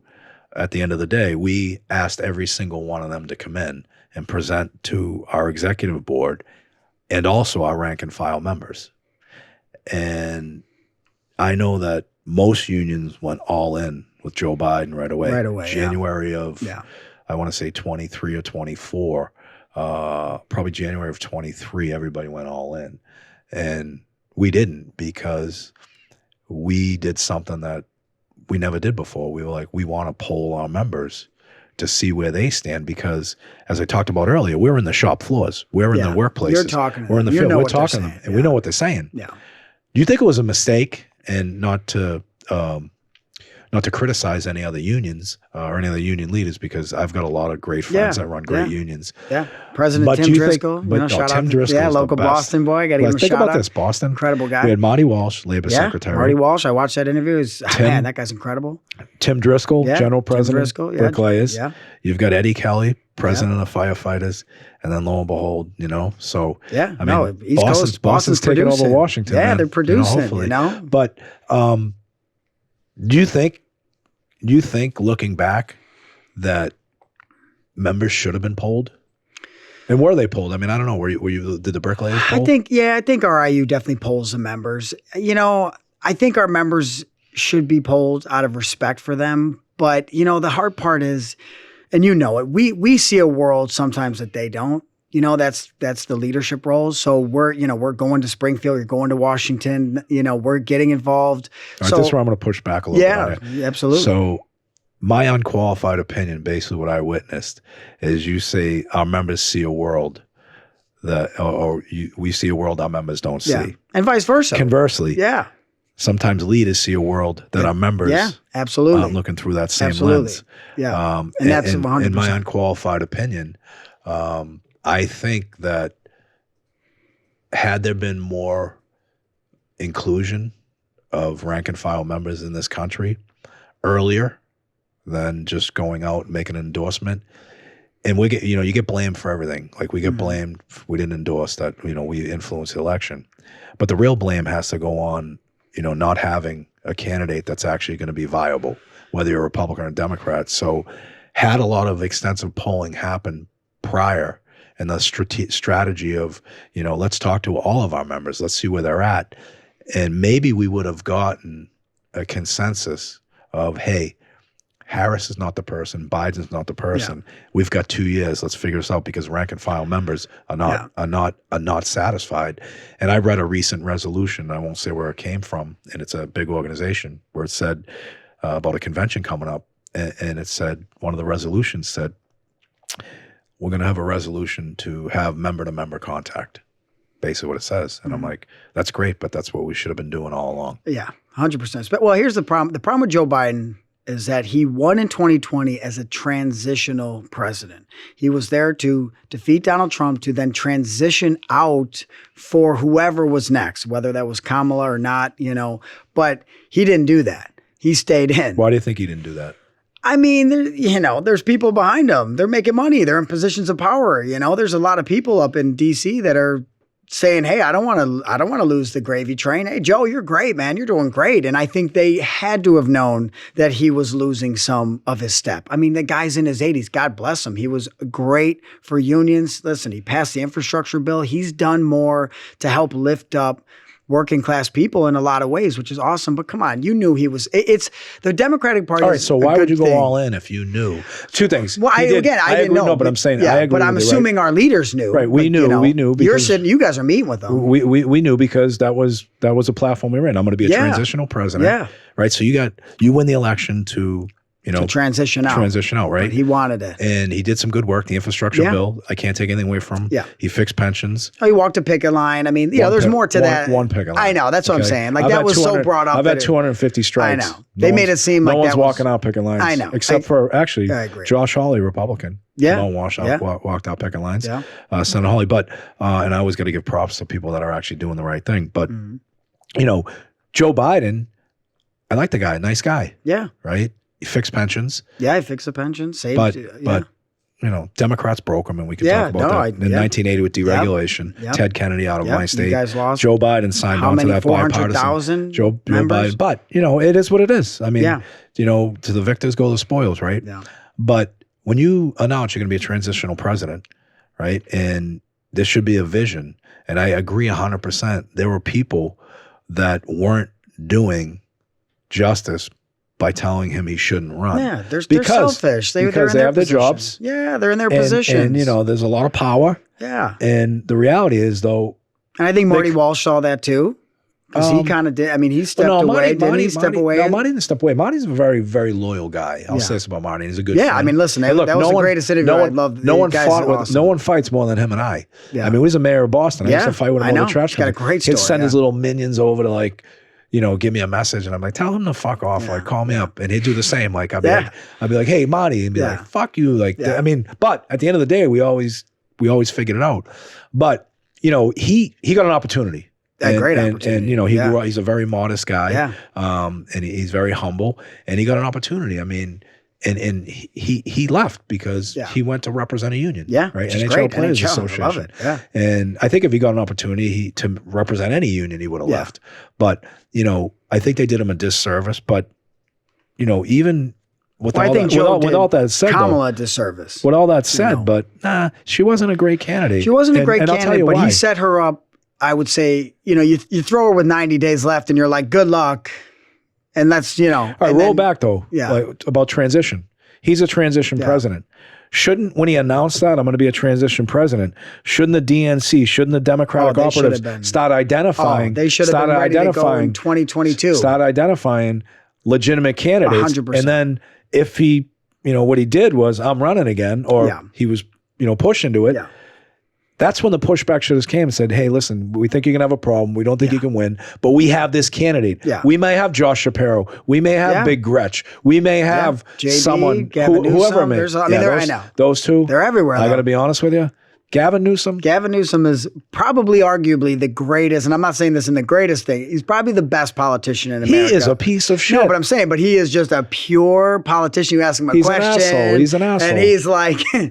at the end of the day, we asked every single one of them to come in and present to our executive board and also our rank and file members. And I know that most unions went all in with Joe Biden right away. Right away, January of, Yeah. I want to say 23 or 24, probably January of 23, everybody went all in. And we didn't because we did something that we never did before. We were like, we want to poll our members to see where they stand because, as I talked about earlier, we're in the shop floors. We're in the workplaces. You're talking to We're in the them. You field. know We're what they're talking to them. saying. And we know what they're saying. Yeah. Do you think it was a mistake and not to criticize any other unions or any other union leaders because I've got a lot of great friends that run great unions. Yeah. President But Tim do you think- Driscoll. but no, shout Tim out. Driscoll's Yeah, the local best. Boston boy. Got to give him a Think shout about out. this, Boston. Incredible guy. We had Marty Walsh, labor secretary. Marty Walsh. I watched that interview. Man, that guy's incredible. Tim Driscoll, Yeah, general Tim president, Driscoll, yeah. Bricklayers. Yeah. You've got Eddie Kelly, president of firefighters, and then lo and behold, so Yeah. I mean, East Coast. Boston's taking over producing. Washington. Yeah, man, they're producing. hopefully. But But do you think looking back that members should have been polled? And were they polled? I mean, I don't know. Were you did the Bricklayers poll? I think our IU definitely polls the members. I think our members should be polled out of respect for them. But, the hard part is, and it, we see a world sometimes that they don't. That's the leadership roles. So we're going to Springfield, you're going to Washington, we're getting involved. All right, this is where I'm going to push back a little bit. on it. Absolutely. So my unqualified opinion, basically what I witnessed, is you say our members see a world that, we see a world our members don't see. And vice versa. Conversely, Yeah. sometimes leaders see a world that our members absolutely. aren't looking through that same Absolutely. lens. Yeah. And that's 100%. In my unqualified opinion, I think that had there been more inclusion of rank and file members in this country earlier than just going out and making an endorsement, and we get, you get blamed for everything. Like we get blamed, we didn't endorse that, we influenced the election. But the real blame has to go on, not having a candidate that's actually going to be viable, whether you're a Republican or a Democrat. So had a lot of extensive polling happen prior, and the strategy of, let's talk to all of our members. Let's see where they're at. And maybe we would have gotten a consensus of, hey, Harris is not the person. Biden's not the person. Yeah. We've got 2 years. Let's figure this out, because rank and file members are not satisfied. And I read a recent resolution. I won't say where it came from, and it's a big organization, where it said about a convention coming up, and it said, one of the resolutions said, we're going to have a resolution to have member-to-member contact. Basically what it says. And I'm like, that's great, but that's what we should have been doing all along. Yeah, 100%. Well, here's the problem. The problem with Joe Biden is that he won in 2020 as a transitional president. He was there to defeat Donald Trump, to then transition out for whoever was next, whether that was Kamala or not, but he didn't do that. He stayed in. Why do you think he didn't do that? I mean, there's people behind him. They're making money. They're in positions of power. There's a lot of people up in DC that are saying, hey, I don't want to lose the gravy train. Hey, Joe, you're great, man. You're doing great. And I think they had to have known that he was losing some of his step. I mean, the guy's in his 80s. God bless him. He was great for unions. Listen, he passed the infrastructure bill. He's done more to help lift up working class people in a lot of ways, which is awesome. But come on, you knew he was. It's the Democratic Party. All right, so why would you go all in if you knew? Two things. Well, I didn't know. No, but I'm saying I agree. But I'm assuming our leaders knew. Right, we knew. We knew. Because you guys are meeting with them. We knew, because that was a platform we were in. I'm going to be a transitional president. Yeah. Right. So you win the election to to transition out. Transition out, right? But he wanted it. And he did some good work. The infrastructure bill, I can't take anything away from him. Yeah. He fixed pensions. Oh, he walked a picket line. I mean, there's more to that. One picket line. I know. That's what I'm saying. Like, that was so brought up. I've had 250 strikes. I know. They made it seem like no one's walking out picket lines. I know. Except for, actually, I agree. Josh Hawley, Republican. Yeah. No one walked out picket lines. Yeah. Senator Hawley. But, and I always got to give props to people that are actually doing the right thing. But, Joe Biden, I like the guy. Nice guy. Yeah. Right? He fixed pensions. Yeah, he fixed the pensions. Saved. But Democrats broke them, and we could talk about that. In 1980 with deregulation, Ted Kennedy out of my state. You guys lost. Joe Biden signed on to that bipartisan. 400,000 Joe Biden. But, it is what it is. I mean, to the victors go the spoils, right? Yeah. But when you announce you're going to be a transitional president, right, and there should be a vision, and I agree 100%, there were people that weren't doing justice by telling him he shouldn't run. Yeah, they're selfish. Because they have their jobs. Yeah, they're in their positions. And, there's a lot of power. Yeah. And the reality is, though. And I think Marty Walsh saw that too. Because he kind of did. I mean, he stepped away. Didn't he step away? No, Marty didn't step away. Marty's a very, very loyal guy. I'll say this about Marty. He's a good friend. I mean, listen, that was the greatest interview. I loved. No one fights more than him and I. Yeah. I mean, he was a mayor of Boston. I used to fight with him over the trash. He's got a great story. He'd send his little minions over to give me a message, and I'm like, tell him to fuck off, call me up, and he'd do the same. Like, I'd be like, hey, Marty, and be like, fuck you, I mean, but at the end of the day, we always figured it out. But he got an opportunity. A great opportunity. And he grew up, he's a very modest guy. Yeah. And he's very humble, and he got an opportunity. I mean, and he left because he went to represent a union. Yeah. Right. NHL Players Association. I love it. Yeah. And I think if he got an opportunity to represent any union, he would have left. But, I think they did him a disservice. But, even with all that said, Kamala a disservice. With all that said, but she wasn't a great candidate. She wasn't a great candidate, candidate, but he set her up. I would say, you throw her with 90 days left, and you're like, good luck. And that's, All right, roll back, though, about transition. He's a transition president. When he announced that, I'm going to be a transition president, shouldn't the DNC, shouldn't the Democratic operatives start identifying? They should have been ready to go in 2022. Start identifying legitimate candidates. 100%. And then if he, what he did was, I'm running again, or he was, pushed into it. Yeah. That's when the pushback should have came and said, hey, listen, we think you're going to have a problem. We don't think you can win, but we have this candidate. Yeah. We may have Josh Shapiro. We may have Big Gretsch. We may have someone, whoever it may. I know. Those two. They're everywhere. I got to be honest with you. Gavin Newsom? Gavin Newsom is probably arguably the greatest, and I'm not saying this in the greatest thing, he's probably the best politician in America. He is a piece of shit. No, but I'm saying, he is just a pure politician. You ask him a question. He's an asshole. And he's like, he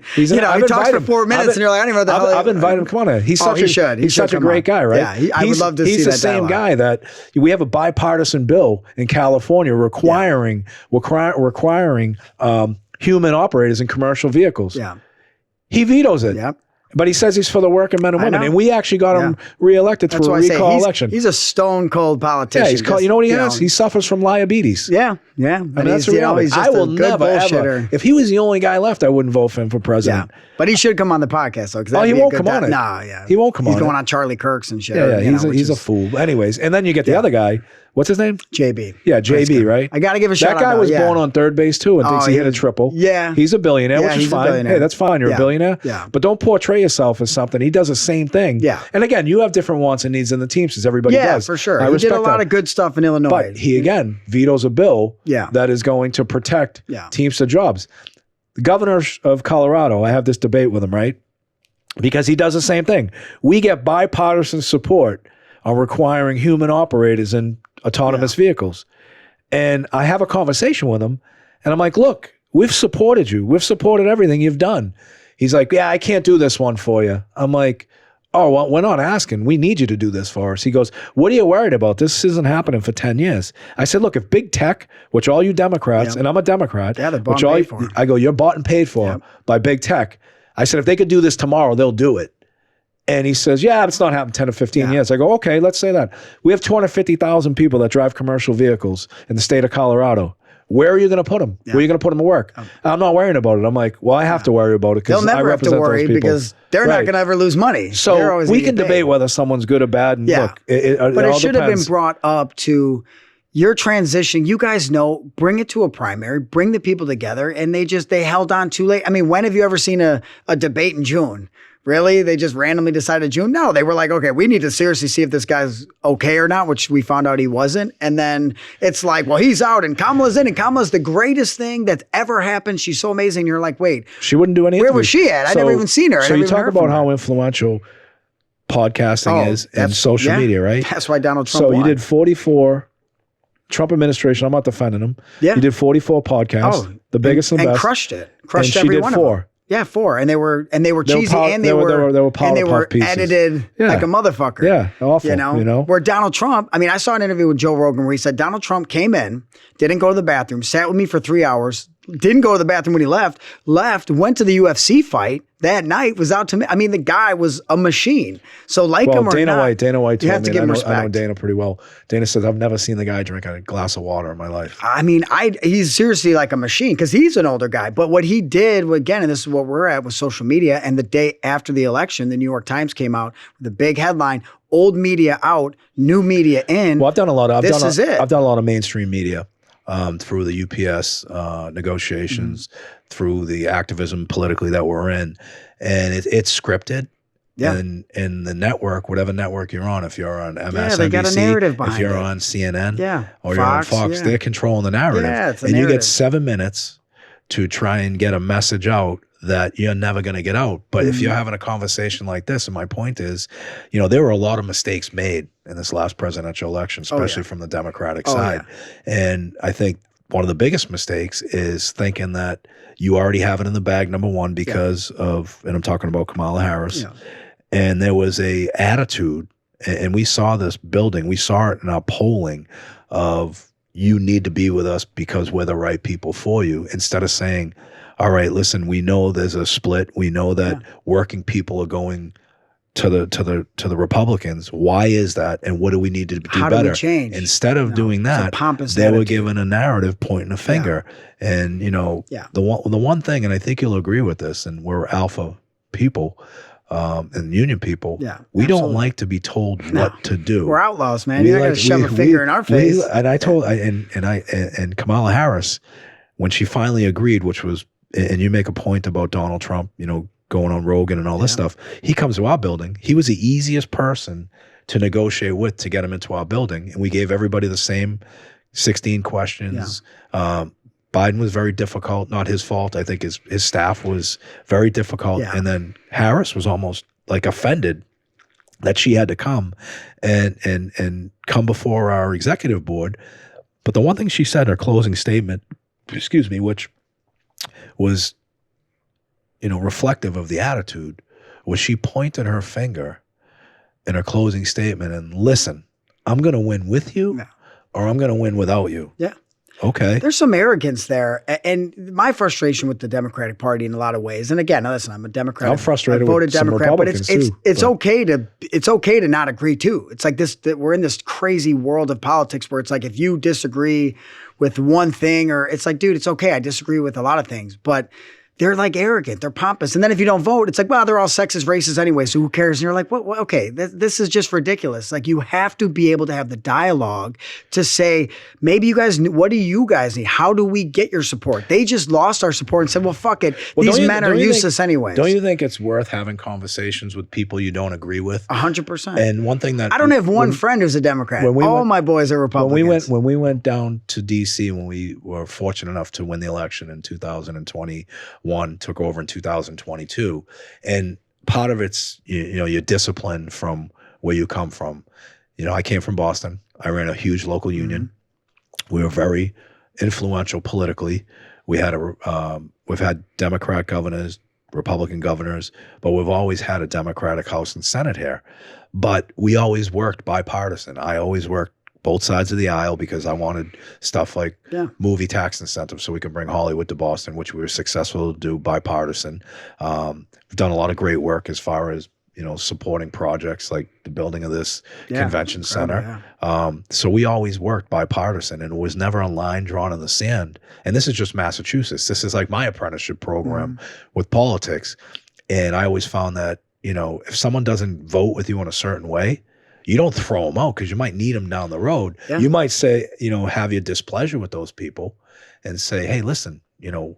talks for 4 minutes, and you're like, I don't even know what the hell. I've invited him. Come on in. He's such a great guy, right? Yeah, I would love to see that. He's the same guy that we have a bipartisan bill in California requiring human operators in commercial vehicles. Yeah. He vetoes it. Yep. But he says he's for the working men and I women. know. And we actually got him reelected That's through a why I say recall election. he's a stone cold politician. Yeah, he's called, you know what he has? know, He suffers from diabetes. Yeah. I mean, that's the you know, reality. he's just I will a good never, ever, bullshitter. if he was the only guy left, I wouldn't vote for him for president. Yeah. But he should come on the podcast, though. 'Cause that'd He be a won't good come on it. Nah, yeah. He won't come on He's going it. on Charlie Kirk's and shit. Yeah, you know, he's a fool. Anyways, and then you get the other guy. What's his name? JB. Yeah, JB, right? I got to give a shout out. That guy though, was yeah. born on third base too and thinks he hit a triple. Yeah. He's a billionaire, Yeah, which is he's a fine. billionaire. Hey, that's fine. You're a Yeah. billionaire. Yeah. But don't portray yourself as something. He does the same thing. Yeah. And again, you have different wants and needs in the Teamsters. Everybody Yeah, does. for sure. I He did respect a lot that. of good stuff in Illinois. But he, again, vetoes a bill that is going to protect Teamster jobs. The governor of Colorado, I have this debate with him, right? Because he does the same thing. We get bipartisan support on requiring human operators in autonomous vehicles. And I have a conversation with him, and I'm like, look, we've supported you. We've supported everything you've done. He's like, yeah, I can't do this one for you. I'm like, oh, well, we're not asking. We need you to do this for us. He goes, what are you worried about? This isn't happening for 10 years. I said, look, if big tech, which all you Democrats, and I'm a Democrat, they're bought which and all paid for. I go, you're bought and paid for by big tech. I said, if they could do this tomorrow, they'll do it. And he says, yeah, it's not happening 10 or 15 years. I go, okay, let's say that. We have 250,000 people that drive commercial vehicles in the state of Colorado. Where are you going to put them? Where are you going to put them to work? I'm not worrying about it. I'm like, well, I have to worry about it They'll because I never have to represent worry those people. because they're not going to ever lose money. They're So always we gonna can get debate paid. whether someone's good or bad. And look, but it all should have been depends. brought up to your transition. You guys know, bring it to a primary, bring the people together, and they held on too late. I mean, when have you ever seen a debate in June? Really? They just randomly decided June? No, they were like, okay, we need to seriously see if this guy's okay or not, which we found out he wasn't. And then it's like, well, he's out and Kamala's in, and Kamala's the greatest thing that's ever happened. She's so amazing. You're like, wait. She wouldn't do any Where interviews. was she at? I never even seen her. I So never you even talk heard about from her. how influential podcasting is and social media, right? That's why Donald Trump So won. you did 44 Trump administration. I'm not defending him. Yeah. You did 44 podcasts, the biggest and, and best. crushed it. And Crushed she every did one 4. of them. Yeah, 4. And they were cheesy pow- and they they were were Powerpuff pieces. edited like a motherfucker. Yeah, awful. You know? Where Donald Trump, I mean, I saw an interview with Joe Rogan where he said Donald Trump came in, didn't go to the bathroom, sat with me for 3 hours, didn't go to the bathroom when he left, went to the UFC fight that night, was out to me. I mean, the guy was a machine. So like him or Dana not, White you told have to me, give and him I know respect. Dana pretty well. Dana says, I've never seen the guy drink a glass of water in my life. I mean, he's seriously like a machine because he's an older guy. But what he did, again, and this is what we're at with social media, and the day after the election, the New York Times came out with a big headline, old media out, new media in. Well, I've done a lot of, it. I've done a lot of mainstream media through the UPS negotiations, through the activism politically that we're in. And it's scripted. Yeah. And the network, whatever network you're on, if you're on MSNBC, they got a narrative behind if you're it. on CNN, Yeah. or Fox, you're on Fox, yeah. they're controlling the narrative. Yeah, it's a and you narrative. get 7 minutes to try and get a message out that you're never going to get out. But if you're having a conversation like this, and my point is, there were a lot of mistakes made in this last presidential election, especially from the Democratic side. And I think one of the biggest mistakes is thinking that you already have it in the bag, number one, because of, and I'm talking about Kamala Harris. Yeah. And there was a attitude, and we saw this building, we saw it in our polling of, you need to be with us because we're the right people for you, instead of saying, all right, listen, we know there's a split. We know that working people are going to the Republicans. Why is that? And what do we need to do How better? do we change? Instead of doing It's a that, pompous they were attitude. given a narrative pointing a finger. And the one thing, and I think you'll agree with this, and we're alpha people and union people. Yeah, we don't absolutely. like to be told what to do. We're outlaws, man. You're not going to shove a finger in our face. And Kamala Harris, when she finally agreed, which was, and you make a point about Donald Trump, going on Rogan and all this stuff. He comes to our building. He was the easiest person to negotiate with to get him into our building. And we gave everybody the same 16 questions. Biden was very difficult, not his fault. I think his staff was very difficult. Yeah. And then Harris was almost like offended that she had to come and come before our executive board. But the one thing she said in her closing statement, which was, reflective of the attitude, was she pointed her finger in her closing statement and, listen, I'm going to win with you or I'm going to win without you. Yeah. Okay. There's some arrogance there. And my frustration with the Democratic Party in a lot of ways, and again, listen, I'm a Democrat. I'm frustrated I voted with some Democrat, but Republicans it's too, okay to not agree too. It's like this, that we're in this crazy world of politics where it's like if you disagree with one thing, or it's like, dude, it's okay. I disagree with a lot of things, but they're like arrogant, they're pompous. And then if you don't vote, it's like, well, they're all sexist, racist anyway, so who cares? And you're like, what okay, this is just ridiculous. Like, you have to be able to have the dialogue to say, maybe you guys, what do you guys need? How do we get your support? They just lost our support and said, well, fuck it. These men are useless anyways. Don't you think it's worth having conversations with people you don't agree with? 100%. And one thing that I don't have one friend who's a Democrat. All my boys are Republicans. When we went down to D.C., when we were fortunate enough to win the election in 2021, took over in 2022, and part of it's your discipline from where you come from. I came from Boston. I ran a huge local union. We were very influential politically. We've had Democrat governors, Republican governors, but we've always had a Democratic House and Senate here. But we always worked bipartisan. I always worked both sides of the aisle because I wanted stuff like movie tax incentives so we can bring Hollywood to Boston, which we were successful to do bipartisan. We've done a lot of great work as far as, supporting projects like the building of this convention center. So we always worked bipartisan, and it was never a line drawn in the sand. And this is just Massachusetts. This is like my apprenticeship program with politics. And I always found that, if someone doesn't vote with you in a certain way, you don't throw them out because you might need them down the road. Yeah. You might say, have your displeasure with those people and say, hey, listen,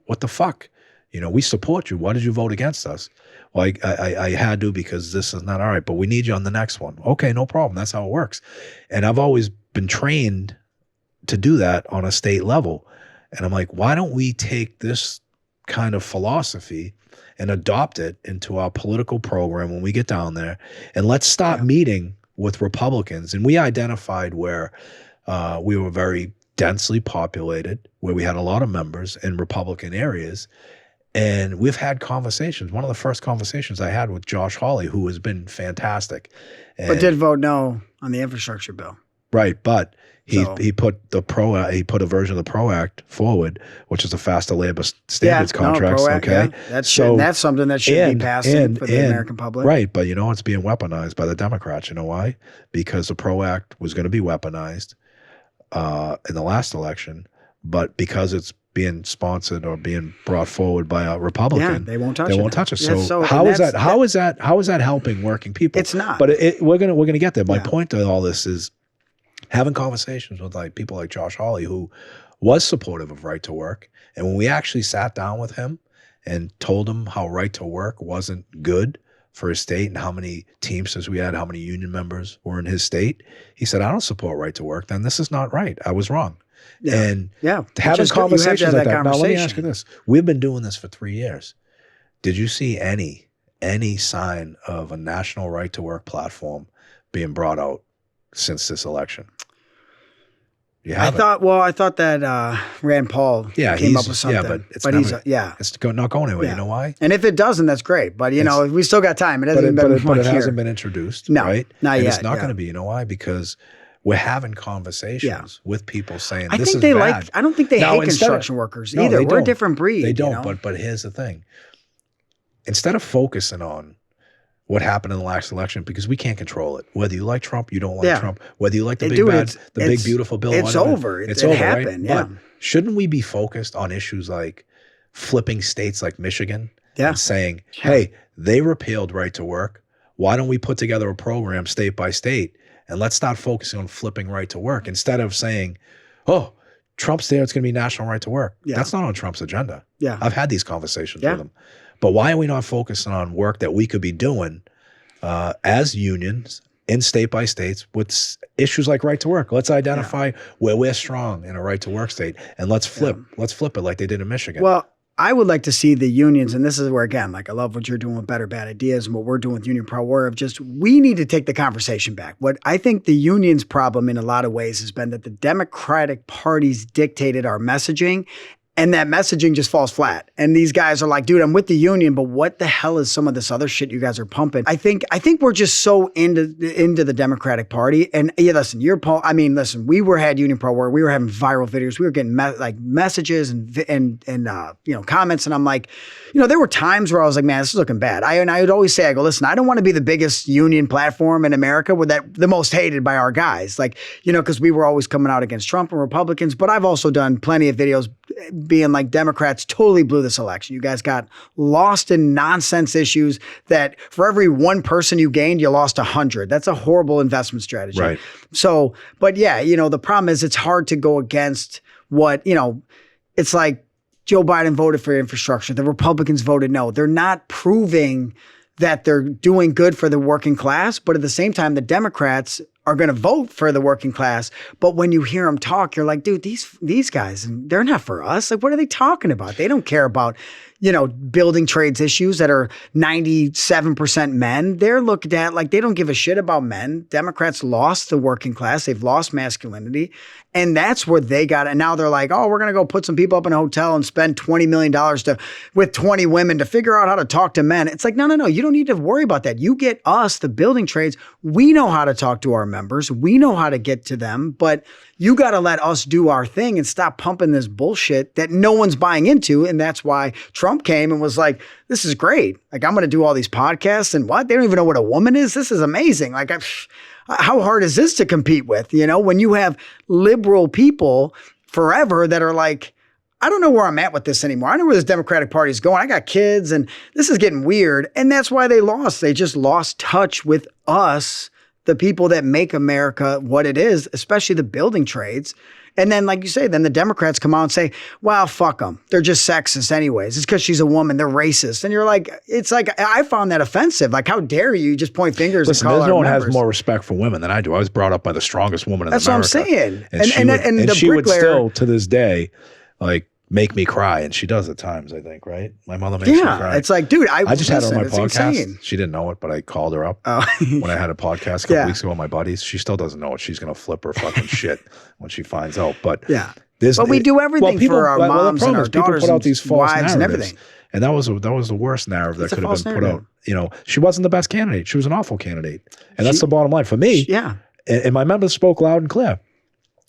what the fuck? We support you. Why did you vote against us? Well, I had to because this is not all right, but we need you on the next one. Okay, no problem. That's how it works. And I've always been trained to do that on a state level. And I'm like, why don't we take this kind of philosophy and adopt it into our political program when we get down there, and let's stop meeting with Republicans. And we identified where we were very densely populated, where we had a lot of members in Republican areas. And we've had conversations. One of the first conversations I had with Josh Hawley, who has been fantastic. But did vote no on the infrastructure bill. Right, but he put a version of the PRO Act forward, which is a faster labor standards contracts. Okay, that's something that should be passed for the American public. Right, but it's being weaponized by the Democrats. You know why? Because the PRO Act was going to be weaponized in the last election, but because it's being sponsored or being brought forward by a Republican, they won't touch it. So how is that helping working people? It's not. But we're gonna get there. My point to all this is having conversations with people like Josh Hawley, who was supportive of right to work. And when we actually sat down with him and told him how right to work wasn't good for his state and how many Teamsters we had, how many union members were in his state, he said, I don't support right to work. Then this is not right. I was wrong. And having conversations like that. Now, let me ask you this. We've been doing this for 3 years. Did you see any sign of a national right to work platform being brought out since this election? I thought that Rand Paul came up with something. Yeah, but it's not going anywhere. You know why? And if it doesn't, that's great. But we still got time. It hasn't been but it hasn't been introduced. No, right? Not yet. It's not going to be. You know why? Because we're having conversations with people saying I this think is they bad. I don't think they hate construction workers either. We're a different breed. They don't. But here's the thing. Instead of focusing on what happened in the last election, because we can't control it. Whether you like Trump, you don't like Trump. Whether you like the big beautiful bill, it's over. It over, happened. Right? But shouldn't we be focused on issues like flipping states like Michigan and saying, hey, they repealed right to work. Why don't we put together a program state by state and let's start focusing on flipping right to work instead of saying, oh, Trump's there, it's going to be national right to work. That's not on Trump's agenda. I've had these conversations with him. But why are we not focusing on work that we could be doing as unions in state by states with issues like right to work? Let's identify where we're strong in a right to work state, and let's flip it like they did in Michigan. Well, I would like to see the unions, and this is where, again, I love what you're doing with Better Bad Ideas and what we're doing with Union Pro War, of just, we need to take the conversation back. What I think the union's problem in a lot of ways has been that the Democratic parties dictated our messaging, And that messaging just falls flat. And these guys are like, dude, I'm with the union, but what the hell is some of this other shit you guys are pumping? I think we're just so into the Democratic Party. And yeah, listen, we had Union Pro where we were having viral videos. We were getting messages and comments. And I'm like, there were times where I was like, man, this is looking bad. I would always say, I go, listen, I don't want to be the biggest union platform in America with the most hated by our guys. Like, because we were always coming out against Trump and Republicans, but I've also done plenty of videos being like, Democrats totally blew this election. You guys got lost in nonsense issues that for every one person you gained, you lost 100. That's a horrible investment strategy. Right. So, but yeah, the problem is it's hard to go against what, it's like Joe Biden voted for infrastructure. The Republicans voted no. They're not proving that they're doing good for the working class, but at the same time, the Democrats are going to vote for the working class. But when you hear them talk, you're like, dude, these guys, they're not for us. Like, what are they talking about? They don't care about, building trades issues that are 97% men. They're looked at like they don't give a shit about men. Democrats lost the working class. They've lost masculinity. And that's where they got it. And now they're like, oh, we're going to go put some people up in a hotel and spend $20 million with 20 women to figure out how to talk to men. It's like, no. You don't need to worry about that. You get us, the building trades. We know how to talk to our members. We know how to get to them. But you got to let us do our thing and stop pumping this bullshit that no one's buying into. And that's why Trump came and was like, this is great. Like, I'm going to do all these podcasts and what? They don't even know what a woman is. This is amazing. Like, how hard is this to compete with? When you have liberal people forever that are like, I don't know where I'm at with this anymore. I know where this Democratic Party is going. I got kids and this is getting weird. And that's why they lost. They just lost touch with us, the people that make America what it is, especially the building trades. And then, like you say, then the Democrats come out and say, well, fuck them. They're just sexist anyways. It's because she's a woman. They're racist. And you're like, it's like, I found that offensive. Like, how dare you just point fingers and call no one members. Has more respect for women than I do. I was brought up by the strongest woman in America. That's what I'm saying. And the she would Bricklayer, still, to this day, like, make me cry. And she does at times, I think, right? My mother makes me cry. It's like, dude, I just had her on my podcast. Insane. She didn't know it, but I called her up when I had a podcast a couple weeks ago with my buddies. She still doesn't know it. She's going to flip her fucking shit when she finds out. But yeah. But we do everything for our moms and our daughters put out these false wives and everything. And that was the worst narrative that could have been put out. She wasn't the best candidate. She was an awful candidate. And that's the bottom line. For me, and my members spoke loud and clear.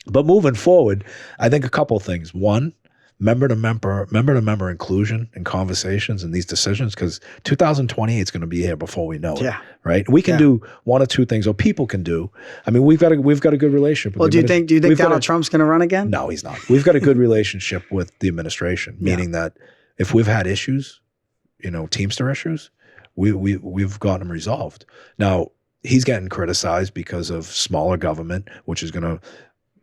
But moving forward, I think a couple of things. One, member to member inclusion and conversations and these decisions, because 2028 is going to be here before we know it. Right? We can do one or two things, or people can do. I mean, we've got a good relationship with do you think Donald Trump's going to run again? No, he's not. We've got a good relationship with the administration, meaning that if we've had issues, Teamster issues, we've gotten them resolved. Now, he's getting criticized because of smaller government, which is going to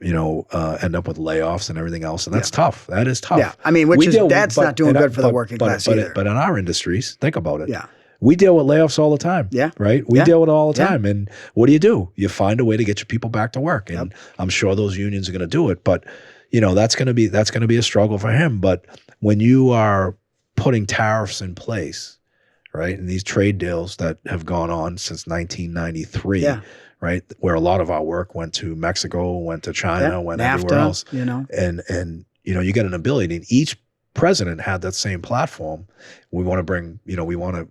end up with layoffs and everything else. And that's tough. That is tough. Yeah. I mean, that's not doing good for the working class either. But in our industries, think about it. Yeah. We deal with layoffs all the time. Yeah. Right? We deal with it all the time. And what do? You find a way to get your people back to work. And I'm sure those unions are going to do it. But, that's going to be a struggle for him. But when you are putting tariffs in place, right, and these trade deals that have gone on since 1993, right, where a lot of our work went to Mexico, went to China, went NAFTA, everywhere else, and you get an ability. And each president had that same platform. We want to bring, we want to,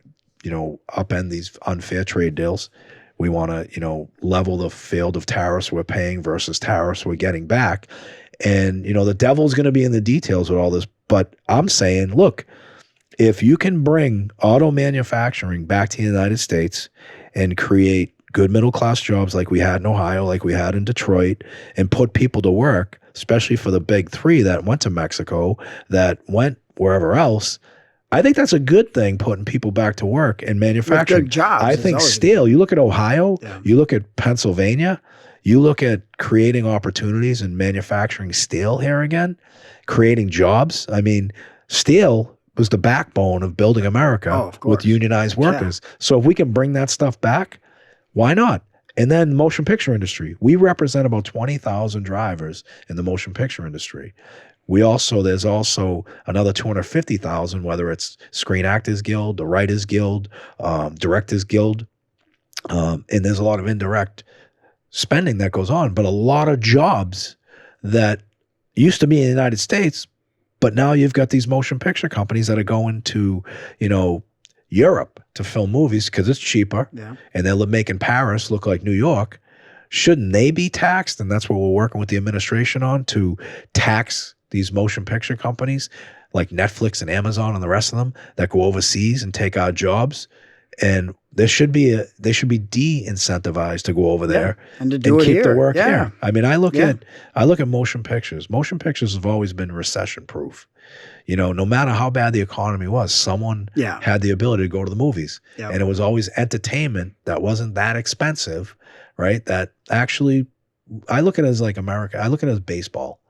upend these unfair trade deals. We want to, level the field of tariffs we're paying versus tariffs we're getting back. And, the devil's going to be in the details with all this. But I'm saying, look, if you can bring auto manufacturing back to the United States and create good middle-class jobs like we had in Ohio, like we had in Detroit, and put people to work, especially for the big three that went to Mexico, that went wherever else, I think that's a good thing, putting people back to work and manufacturing. With good jobs. I think steel, you look at Ohio, you look at Pennsylvania, you look at creating opportunities and manufacturing steel here again, creating jobs. I mean, steel was the backbone of building America with unionized workers. Yeah. So if we can bring that stuff back, why not? And then motion picture industry. We represent about 20,000 drivers in the motion picture industry. There's also another 250,000, whether it's Screen Actors Guild, the Writers Guild, Directors Guild. And there's a lot of indirect spending that goes on, but a lot of jobs that used to be in the United States But now you've got these motion picture companies that are going to, Europe to film movies because it's cheaper, and they're making Paris look like New York. Shouldn't they be taxed? And that's what we're working with the administration on, to tax these motion picture companies like Netflix and Amazon and the rest of them that go overseas and take our jobs. And they should be de-incentivized to go over there and to do it keep here. the work here. I mean, I look at motion pictures. Motion pictures have always been recession proof. No matter how bad the economy was, someone had the ability to go to the movies. And it was always entertainment that wasn't that expensive, right? That actually, I look at it as like America. I look at it as baseball.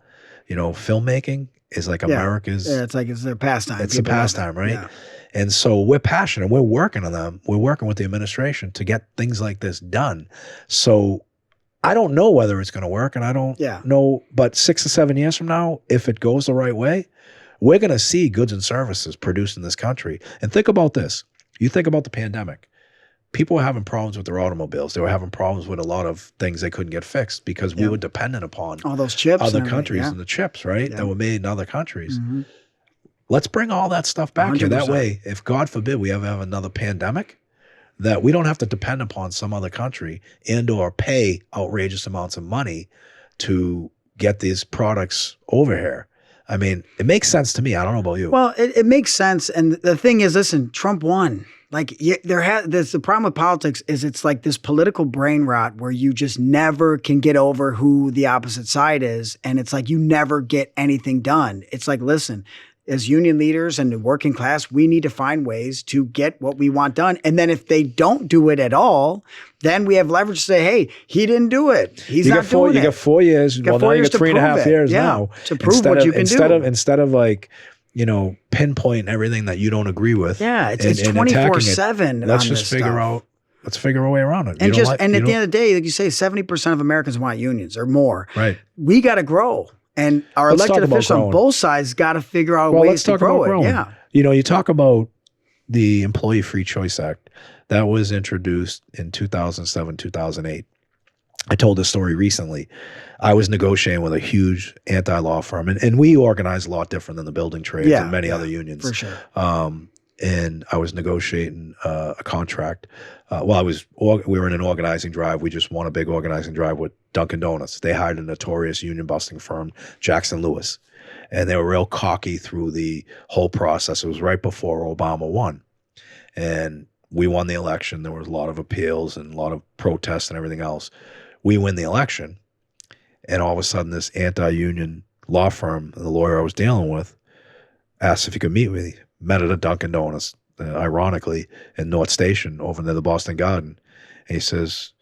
Filmmaking is like America's. Yeah, it's their pastime. It's a pastime, right? Yeah. And so we're passionate. We're working on them. We're working with the administration to get things like this done. So I don't know whether it's going to work, and I don't know. But 6 to 7 years from now, if it goes the right way, we're going to see goods and services produced in this country. And think about this. You think about the pandemic. People were having problems with their automobiles. They were having problems with a lot of things they couldn't get fixed because we were dependent upon all those chips, other countries and the chips, right? That were made in other countries. Let's bring all that stuff back 100%. Here. That way, if God forbid we ever have another pandemic, that we don't have to depend upon some other country and or pay outrageous amounts of money to get these products over here. I mean, it makes sense to me. I don't know about you. Well, it makes sense. And the thing is, listen, Trump won. Like there's the problem with politics is it's like this political brain rot where you just never can get over who the opposite side is. And it's like you never get anything done. It's like, listen, as union leaders and the working class, we need to find ways to get what we want done. And then if they don't do it at all, then we have leverage to say, hey, he didn't do it. He's not doing it. You got 4 years. Well, now you got 3.5 years now. To prove what you can do. Instead of like, pinpoint everything that you don't agree with. Yeah, it's 24/7. Let's just figure out. Let's figure a way around it. And at the end of the day, like you say, 70% of Americans want unions or more. Right. We got to grow. And our elected officials on both sides got to figure out ways to grow it. Yeah. You talk about the Employee Free Choice Act that was introduced in 2007, 2008. I told this story recently. I was negotiating with a huge anti-law firm, and we organize a lot different than the building trades and many other unions. For sure. And I was negotiating a contract. We were in an organizing drive. We just won a big organizing drive with Dunkin' Donuts. They hired a notorious union busting firm, Jackson Lewis, and they were real cocky through the whole process. It was right before Obama won, and we won the election. There was a lot of appeals and a lot of protests and everything else. We win the election, and all of a sudden this anti-union law firm, the lawyer I was dealing with, asked if he could meet with me. Met at a Dunkin' Donuts, ironically, in North Station over near the Boston Garden. And he says,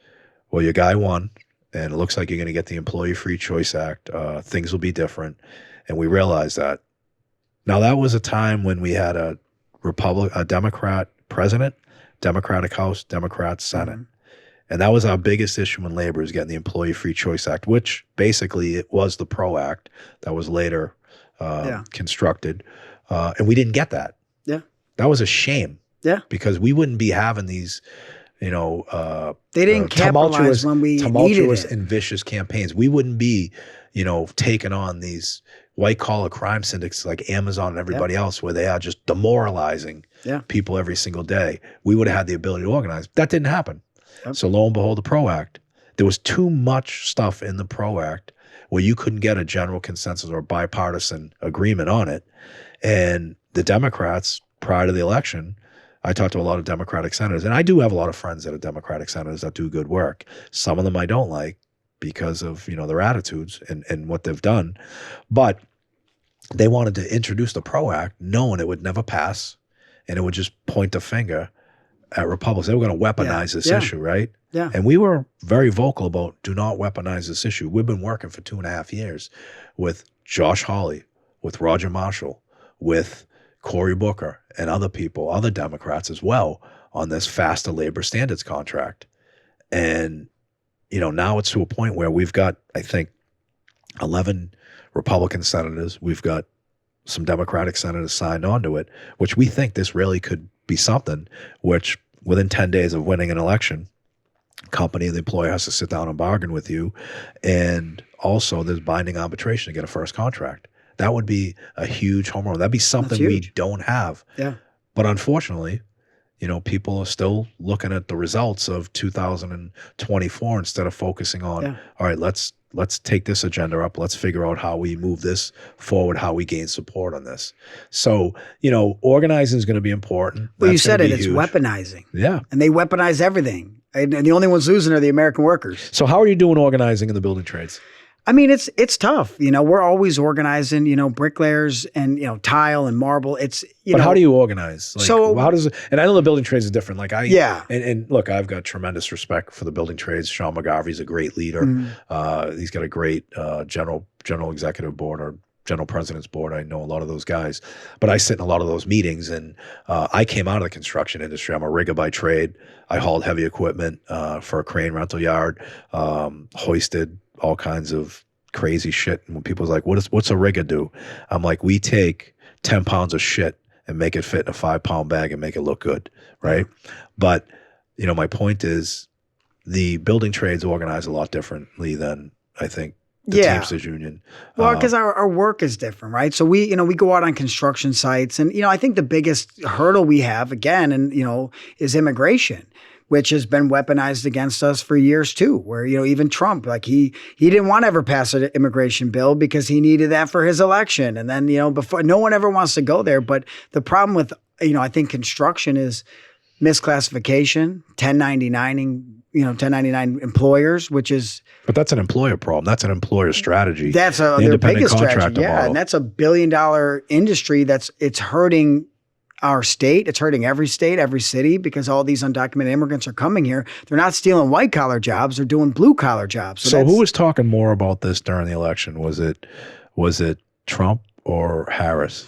well, your guy won, and it looks like you're going to get the Employee Free Choice Act. Things will be different. And we realized that. Now, that was a time when we had a Democrat president, Democratic House, Democrat Senate. And that was our biggest issue in labor, is getting the Employee Free Choice Act, which basically it was the PRO Act that was later constructed. And we didn't get that. Yeah. That was a shame. Yeah. Because we wouldn't be having these, they didn't capitalize when we tumultuous needed it. And vicious campaigns. We wouldn't be, taking on these white collar crime syndicates like Amazon and everybody else, where they are just demoralizing people every single day. We would have had the ability to organize. That didn't happen. Yep. So lo and behold, the PRO Act. There was too much stuff in the PRO Act where you couldn't get a general consensus or bipartisan agreement on it. And the Democrats, prior to the election, I talked to a lot of Democratic senators, and I do have a lot of friends that are Democratic senators that do good work. Some of them I don't like because of, their attitudes and what they've done. But they wanted to introduce the PRO Act knowing it would never pass, and it would just point the finger at Republicans. They were going to weaponize this issue, right? Yeah. And we were very vocal about do not weaponize this issue. We've been working for 2.5 years with Josh Hawley, with Roger Marshall, with Cory Booker and other people, other Democrats as well, on this faster labor standards contract. And, now it's to a point where we've got, I think, 11 Republican senators. We've got some Democratic senators signed on to it, which we think this really could be something which within 10 days of winning an election, company, the employer has to sit down and bargain with you. And also there's binding arbitration to get a first contract. That would be a huge home run. That'd be something we don't have. Yeah. But unfortunately, people are still looking at the results of 2024 instead of focusing on, all right, let's take this agenda up. Let's figure out how we move this forward, how we gain support on this. So, organizing is going to be important. Well, That's you said gonna it. be It's huge. weaponizing. Yeah. And they weaponize everything. And the only ones losing are the American workers. So how are you doing organizing in the building trades? I mean, it's tough. We're always organizing, bricklayers and, tile and marble. It's, But how do you organize? Like, So- how does it, and I know the building trades is different. Like Yeah. And look, I've got tremendous respect for the building trades. Sean McGarvey's a great leader. He's got a great general executive board or general president's board. I know a lot of those guys, but I sit in a lot of those meetings, and I came out of the construction industry. I'm a rigger by trade. I hauled heavy equipment for a crane rental yard, hoisted all kinds of crazy shit. And when people's like, what's a rigger do? I'm like, we take 10 pounds of shit and make it fit in a 5-pound bag and make it look good, right? But, my point is the building trades organize a lot differently than I think the Teamsters Union. Well, because our work is different, right? So we go out on construction sites, and I think the biggest hurdle we have again, and is immigration, which has been weaponized against us for years too. Where even Trump, like he didn't want to ever pass an immigration bill because he needed that for his election, and then before, no one ever wants to go there. But the problem with I think construction is misclassification, 1099ing. 1099 employers, which is. But that's an employer problem. That's an employer strategy. That's the their independent biggest strategy. contractor Yeah, model. and that's $1 billion industry. It's hurting our state. It's hurting every state, every city, because all these undocumented immigrants are coming here. They're not stealing white collar jobs. They're doing blue collar jobs. So who was talking more about this during the election? Was it Trump or Harris?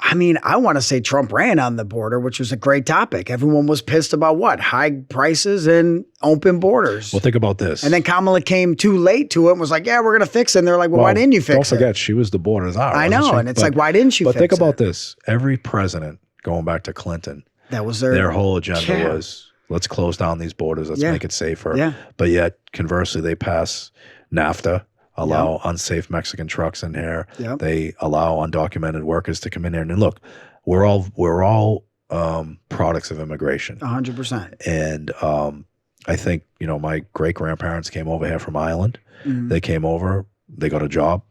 I mean, I want to say Trump ran on the border, which was a great topic. Everyone was pissed about what? High prices and open borders. Well, think about this. And then Kamala came too late to it and was like, yeah, we're going to fix it. And they're like, well, why didn't you fix Don't it? forget, she was the border czar. I wasn't know. she? And it's like, why didn't you fix it? But think about this. Every president, going back to Clinton, that was their whole agenda was, let's close down these borders. Let's make it safer. Yeah. But yet, conversely, they pass NAFTA, allow unsafe Mexican trucks in here. Yep. They allow undocumented workers to come in here. And look, we're all products of immigration. 100%. And I think, my great-grandparents came over here from Ireland. Mhm. They came over, they got a job,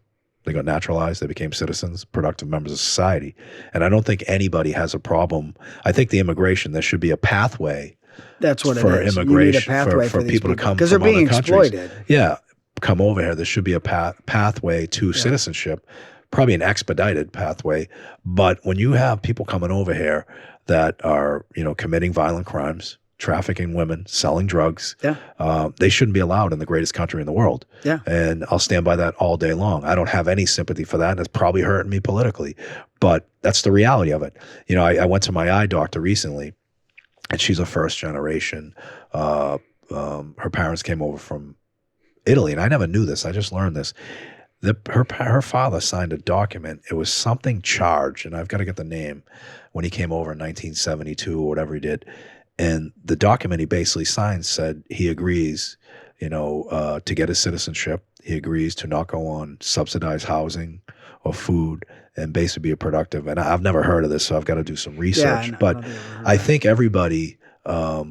they got naturalized, they became citizens, productive members of society. And I don't think anybody has a problem. I think the immigration, there should be a pathway That's what for it is. immigration, You need a pathway for these people to come because they're from other being countries. exploited. Yeah, come over here. There should be a pathway to citizenship, probably an expedited pathway. But when you have people coming over here that are, committing violent crimes, trafficking women, selling drugs, they shouldn't be allowed in the greatest country in the world. Yeah. And I'll stand by that all day long. I don't have any sympathy for that, and it's probably hurting me politically. But that's the reality of it. I went to my eye doctor recently, and she's a first generation. Her parents came over from Italy, and I never knew this. I just learned this. Her father signed a document. It was something charged, and I've got to get the name, when he came over in 1972 or whatever he did. And the document he basically signed said he agrees, to get his citizenship. He agrees to not go on subsidized housing or food and basically be a productive. And I've never heard of this, so I've got to do some research. But I think everybody I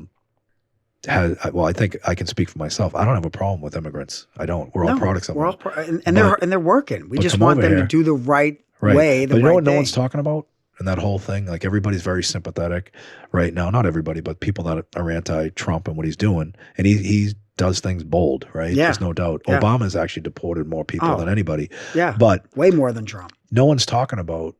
think I can speak for myself. I don't have a problem with immigrants. I don't. We're all products of them. And they're working. We just come want over them here. to do the right way, But you know right what no thing. one's talking about? And that whole thing, like everybody's very sympathetic right now. Not everybody, but people that are anti-Trump and what he's doing. And he does things bold, right? Yeah. There's no doubt. Yeah. Obama's actually deported more people than anybody. Yeah. But way more than Trump. no one's talking about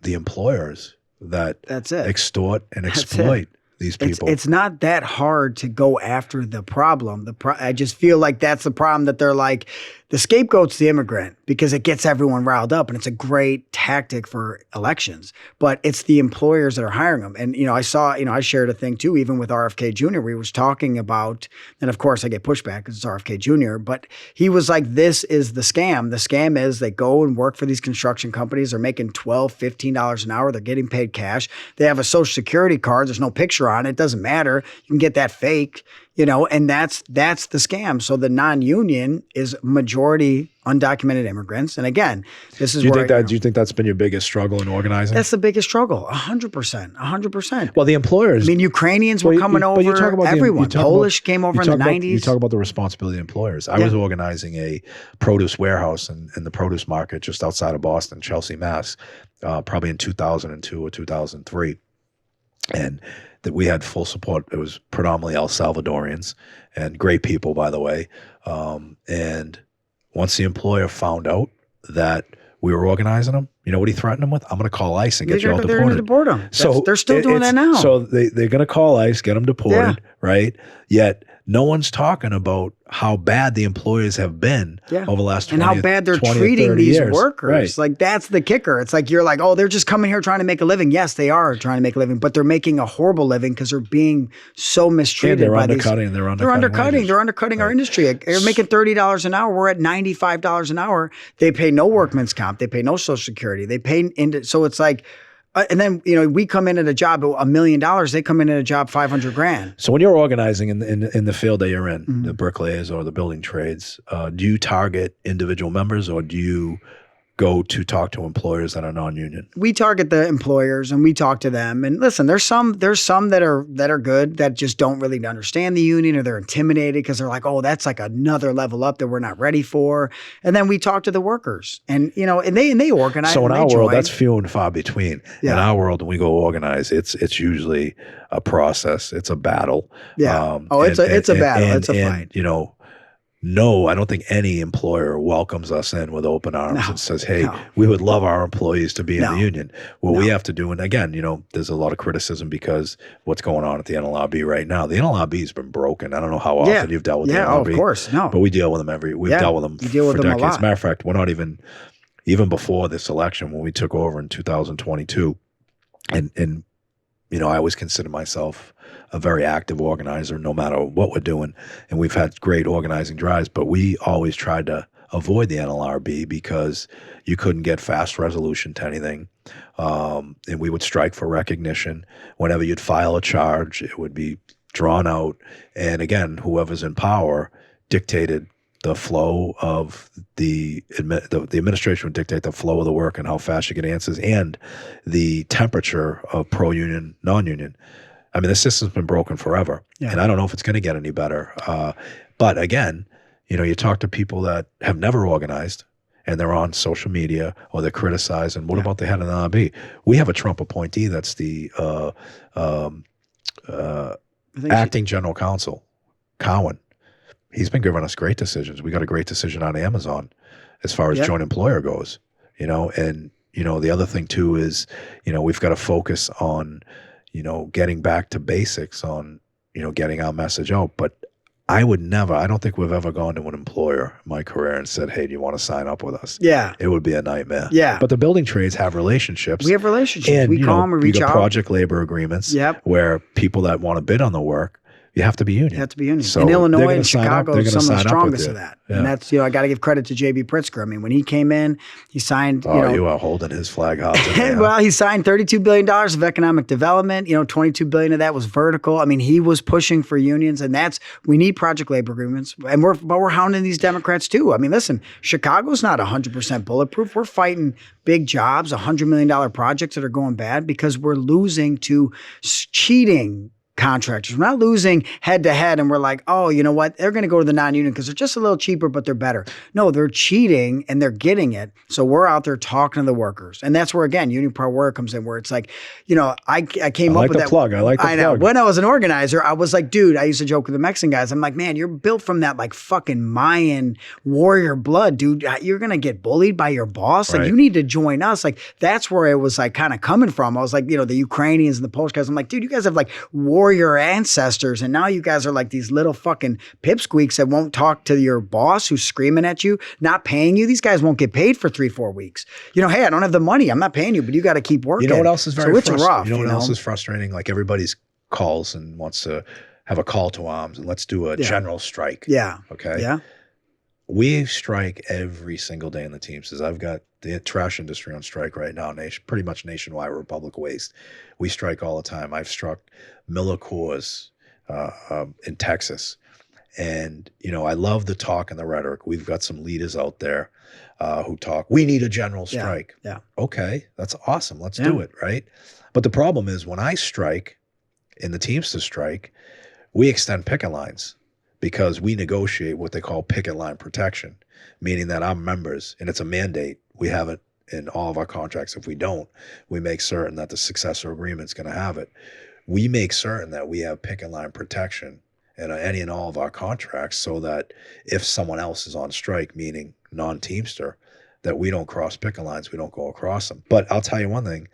the employers that That's it. extort and That's exploit these people. It's not that hard to go after the problem. I just feel like that's the problem, that they're like, the scapegoat's the immigrant because it gets everyone riled up, and it's a great tactic for elections. But it's the employers that are hiring them. And, I saw, I shared a thing too, even with RFK Jr., where he was talking about, and of course I get pushback because it's RFK Jr., but he was like, this is the scam. The scam is they go and work for these construction companies. They're making $12, $15 an hour. They're getting paid cash. They have a social security card. There's no picture on it. It doesn't matter. You can get that fake. and that's the scam. So the non-union is majority undocumented immigrants. And again, this is Do you where think do you think that's been your biggest struggle in organizing? that's the biggest struggle. 100%. Well, the employers. I mean, Ukrainians were coming over. Everyone. Polish came over in the 90s. You talk about the responsibility of employers. I was organizing a produce warehouse in the produce market just outside of Boston, Chelsea, Mass, probably in 2002 or 2003. And that we had full support. It was predominantly El Salvadorians and great people, by the way. And once the employer found out that we were organizing them, you know what he threatened them with? I'm going to call ICE and get you all They're deported. going to deport them. So they're still doing that now. So they're going to call ICE, get them deported, right? Yet no one's talking about how bad the employers have been over the last 20 and how bad they're 20 treating these years. workers. Right. Like, that's the kicker. It's like, you're like, oh, they're just coming here trying to make a living. Yes, they are trying to make a living, but they're making a horrible living because they're being so mistreated. They're by undercutting. They're undercutting. They're undercutting our industry. They're making $30 an hour. We're at $95 an hour. They pay no workman's comp. They pay no Social Security. They pay so it's like. And then, we come in at a job $1 million. They come in at a job $500,000. So when you're organizing in the field that you're in, the bricklayers or the building trades, do you target individual members or do you go to talk to employers that are non-union? We target the employers and we talk to them. And listen, there's some that are good that just don't really understand the union, or they're intimidated because they're like, oh, that's like another level up that we're not ready for. And then we talk to the workers, and and they organize. So in our world, join. that's few and far between. Yeah. In our world, when we go organize, it's usually a process. It's a battle. Yeah. It's a battle. It's a fight. No, I don't think any employer welcomes us in with open arms and says, hey, we would love our employees to be in the union. What we have to do, and again, there's a lot of criticism because what's going on at the NLRB right now. The NLRB has been broken. I don't know how often you've dealt with the NLRB. Yeah, of course. No. But we deal with them we've dealt with them for decades. A lot. As a matter of fact, we're not even before this election when we took over in 2022. And I always consider myself a very active organizer no matter what we're doing. And we've had great organizing drives, but we always tried to avoid the NLRB because you couldn't get fast resolution to anything. And we would strike for recognition. Whenever you'd file a charge, it would be drawn out. And again, whoever's in power dictated the flow of the administration would dictate the flow of the work and how fast you get answers and the temperature of pro-union, non-union. I mean, the system's been broken forever, and I don't know if it's going to get any better. But again, you talk to people that have never organized, and they're on social media or they're criticized. And what about the head of the NLRB? We have a Trump appointee that's the acting general counsel, Cowan. He's been giving us great decisions. We got a great decision on Amazon as far as joint employer goes, and, the other thing too is, we've got to focus on, getting back to basics on, getting our message out. But I don't think we've ever gone to an employer in my career and said, hey, do you want to sign up with us? Yeah. It would be a nightmare. Yeah. But the building trades have relationships. We have relationships. And, we call them, we reach out. Project labor agreements where people that want to bid on the work, you have to be union. You have to be union. So in Illinois and Chicago, some of the strongest of that. Yeah. And that's, I got to give credit to J.B. Pritzker. I mean, when he came in, he signed, you are holding his flag high. Well, he signed $32 billion of economic development. $22 billion of that was vertical. I mean, he was pushing for unions, and we need project labor agreements. And we're hounding these Democrats too. I mean, listen, Chicago's not 100% bulletproof. We're fighting big jobs, $100 million projects that are going bad because we're losing to cheating contractors. We're not losing head to head and we're like, oh, you know what? They're going to go to the non-union because they're just a little cheaper, but they're better. No, they're cheating and they're getting it. So we're out there talking to the workers. And that's where, again, Union Pro Work comes in, where it's like, I came up with that. I like the plug. When I was an organizer, I was like, dude, I used to joke with the Mexican guys. I'm like, man, you're built from that like fucking Mayan warrior blood, dude. You're going to get bullied by your boss. Like, you need to join us. Like, that's where it was like kind of coming from. I was like, the Ukrainians and the Polish guys. I'm like, dude, you guys have like warrior ancestors, and now you guys are like these little fucking pipsqueaks that won't talk to your boss who's screaming at you, not paying you. These guys won't get paid for 3-4 weeks. Hey, I don't have the money. I'm not paying you, but you got to keep working. You know what else is very frustrating? Rough. You know what else is frustrating? Like, everybody's calls and wants to have a call to arms and let's do a general strike. Yeah. Okay. Yeah. We strike every single day in the Teamsters. I've got the trash industry on strike right now, pretty much nationwide with public waste. We strike all the time. I've struck Miller Coors, in Texas. And, I love the talk and the rhetoric. We've got some leaders out there who talk, we need a general strike. Yeah. Okay, that's awesome. Let's do it, right? But the problem is when I strike, in the Teamsters strike, we extend picket lines because we negotiate what they call picket line protection, meaning that our members, and it's a mandate, we have it in all of our contracts. If we don't, we make certain that the successor agreement's going to have it. We make certain that we have picket line protection in any and all of our contracts so that if someone else is on strike, meaning non-Teamster, that we don't cross picket lines, we don't go across them. But I'll tell you one thing,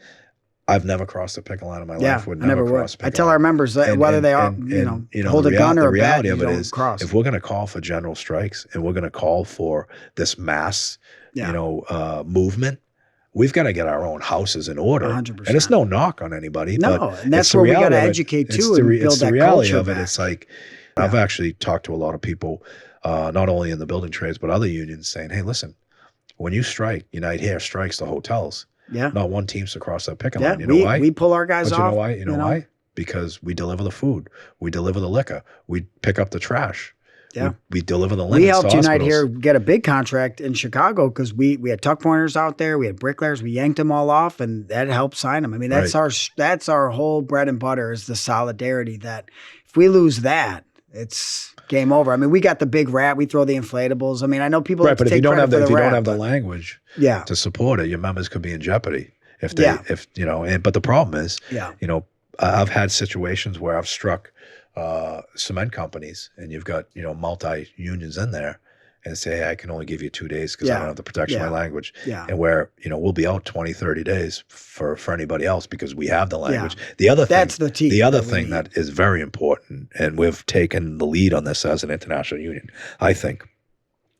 I've never crossed a picket line in my life. Would never cross a picket I tell our members that whether they are, hold a gun or a bat, you don't cross. If we're going to call for general strikes and we're going to call for this mass, movement, we've got to get our own houses in order. 100%. And it's no knock on anybody. No, but and that's where we got to educate too and build that reality culture of it. back. It's like, I've actually talked to a lot of people, not only in the building trades, but other unions saying, hey, listen, when you strike, United Hair strikes the hotels. Yeah. Not one Teamster across that picket line. You know why? We pull our guys off. You know why? You know why? Because we deliver the food. We deliver the liquor. We pick up the trash. Yeah. We deliver the linens. We helped to Unite hospitals. Here get a big contract in Chicago because we had tuck pointers out there. We had bricklayers. We yanked them all off, and that helped sign them. I mean, that's our whole bread and butter is the solidarity that if we lose that, it's game over. I mean, we got the big rat. We throw the inflatables. I mean, I know people right, but if you don't have the rat, language yeah, to support it, your members could be in jeopardy. If they, but the problem is, I've had situations where I've struck cement companies, and you've got multi unions in there, and say, hey, I can only give you 2 days because I don't have the protection of my language. Yeah. And where we'll be out 20, 30 days for anybody else because we have the language. The other thing, the other thing that is very important, and we've taken the lead on this as an international union, I think.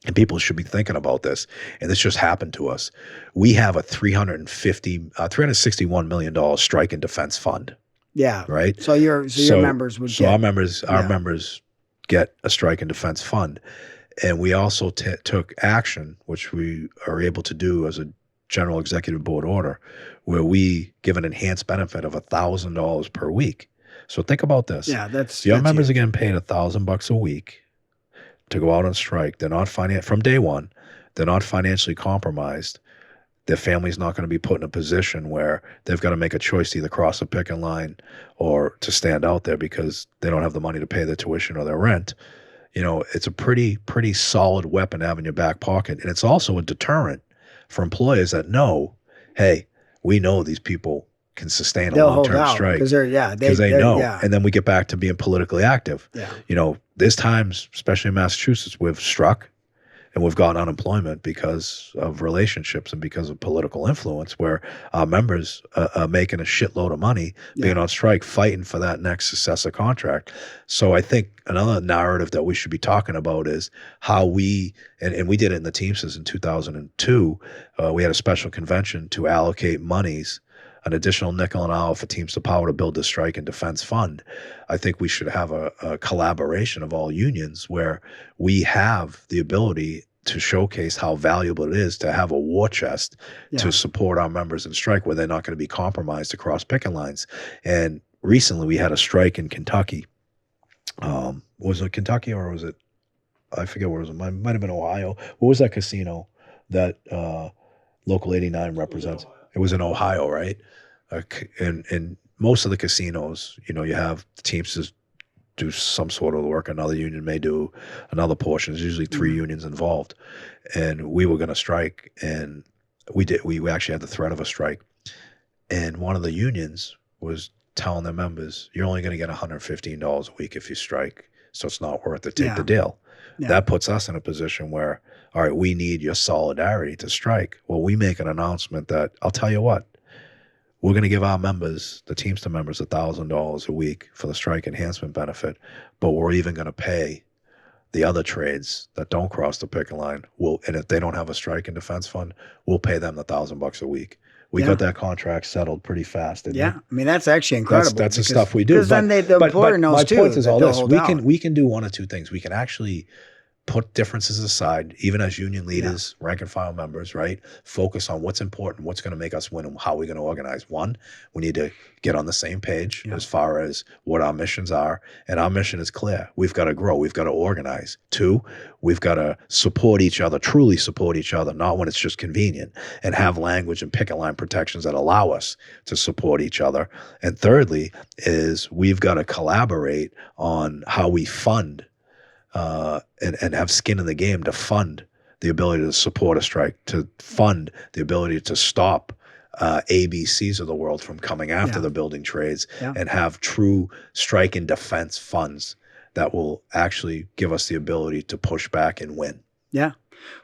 And people should be thinking about this. And this just happened to us. We have a $361 million strike and defense fund. Yeah. Right. So your members would. So our members get a strike and defense fund, and we also took action, which we are able to do as a general executive board order, where we give an enhanced benefit of $1,000 per week. So think about this. Yeah, that's your members are getting paid $1,000 a week to go out on strike. They're not from day one. They're not financially compromised. Their family's not going to be put in a position where they've got to make a choice to either cross a picket line or to stand out there because they don't have the money to pay their tuition or their rent. It's a pretty solid weapon to have in your back pocket. And it's also a deterrent for employers that know, hey, we know these people can sustain a long-term strike because they know. Yeah. And then we get back to being politically active. Yeah. There's times, especially in Massachusetts, we've struck and we've gotten unemployment because of relationships and because of political influence, where our members are making a shitload of money being on strike, fighting for that next successor contract. So I think another narrative that we should be talking about is how we, and we did it in the Teamsters in 2002, we had a special convention to allocate monies, an additional nickel an hour for Teamster Power to build the strike and defense fund. I think we should have a collaboration of all unions where we have the ability to showcase how valuable it is to have a war chest to support our members in strike where they're not going to be compromised across picket lines. And recently we had a strike in Kentucky. Was it Kentucky or was it, I forget where it was. It might have been Ohio. What was that casino that Local 89 represents? It was in Ohio, right? And most of the casinos, you have the Teamsters do some sort of work. Another union may do another portion. There's usually 3 unions involved. And we were going to strike, and we did. We actually had the threat of a strike. And one of the unions was telling their members, you're only going to get $115 a week if you strike. So it's not worth it. Take the deal. Yeah. That puts us in a position where, all right, we need your solidarity to strike. Well, we make an announcement that, I'll tell you what, we're going to give our members, the Teamster members, $1,000 a week for the strike enhancement benefit, but we're even going to pay the other trades that don't cross the picket line. And if they don't have a strike and defense fund, we'll pay them the $1,000 a week. We got that contract settled pretty fast. Didn't we? I mean, that's actually incredible. That's the stuff we do. Because then the employer knows too. My point is all this: we can do one of two things. We can actually put differences aside, even as union leaders, rank and file members, right? Focus on what's important, what's going to make us win, and how we're going to organize. One, we need to get on the same page as far as what our missions are. And our mission is clear. We've got to grow. We've got to organize. Two, we've got to support each other, truly support each other, not when it's just convenient, and have language and picket line protections that allow us to support each other. And thirdly is we've got to collaborate on how we fund and have skin in the game to fund the ability to support a strike, to fund the ability to stop ABCs of the world from coming after the building trades, and have true strike and defense funds that will actually give us the ability to push back and win. Yeah.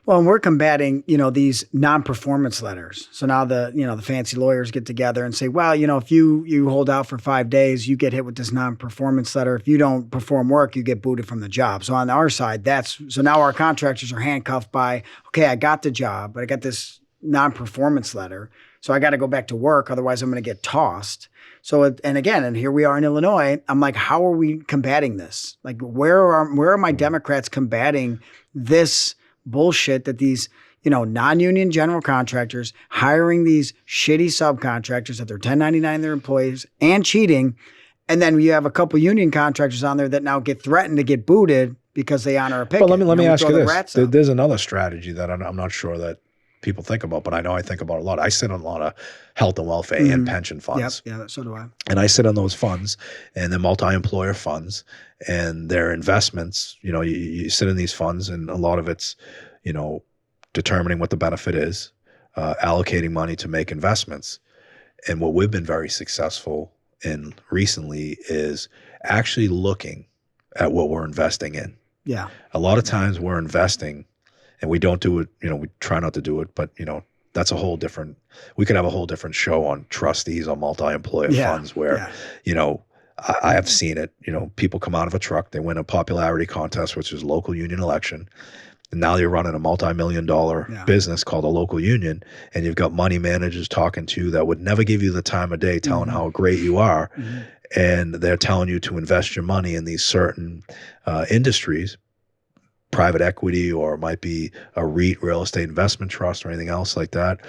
Well, and we're combating, these non-performance letters. So now the fancy lawyers get together and say, well, if you hold out for 5 days, you get hit with this non-performance letter. If you don't perform work, you get booted from the job. So on our side, so now our contractors are handcuffed by, okay, I got the job, but I got this non-performance letter. So I got to go back to work. Otherwise I'm going to get tossed. So, and here we are in Illinois. I'm like, how are we combating this? Like, where are my Democrats combating this bullshit that these, non-union general contractors hiring these shitty subcontractors that they're 1099 their employees and cheating. And then you have a couple union contractors on there that now get threatened to get booted because they honor a picket. Well, let me ask you this. There's another strategy that I'm not sure that people think about, but I know I think about a lot. I sit on a lot of health and welfare and pension funds. Yep. Yeah, so do I. And I sit on those funds, and they're multi-employer funds, and their investments, you sit in these funds, and a lot of it's, determining what the benefit is, allocating money to make investments. And what we've been very successful in recently is actually looking at what we're investing in. Yeah. A lot of times we're investing and we don't do it, we try not to do it, but that's a whole different, we could have a whole different show on trustees on multi-employer funds where, I have seen it, people come out of a truck, they win a popularity contest, which is a local union election. And now you're running a multi-million-dollar business called a local union, and you've got money managers talking to you that would never give you the time of day telling how great you are. And they're telling you to invest your money in these certain industries, private equity, or it might be a REIT, real estate investment trust, or anything else like that.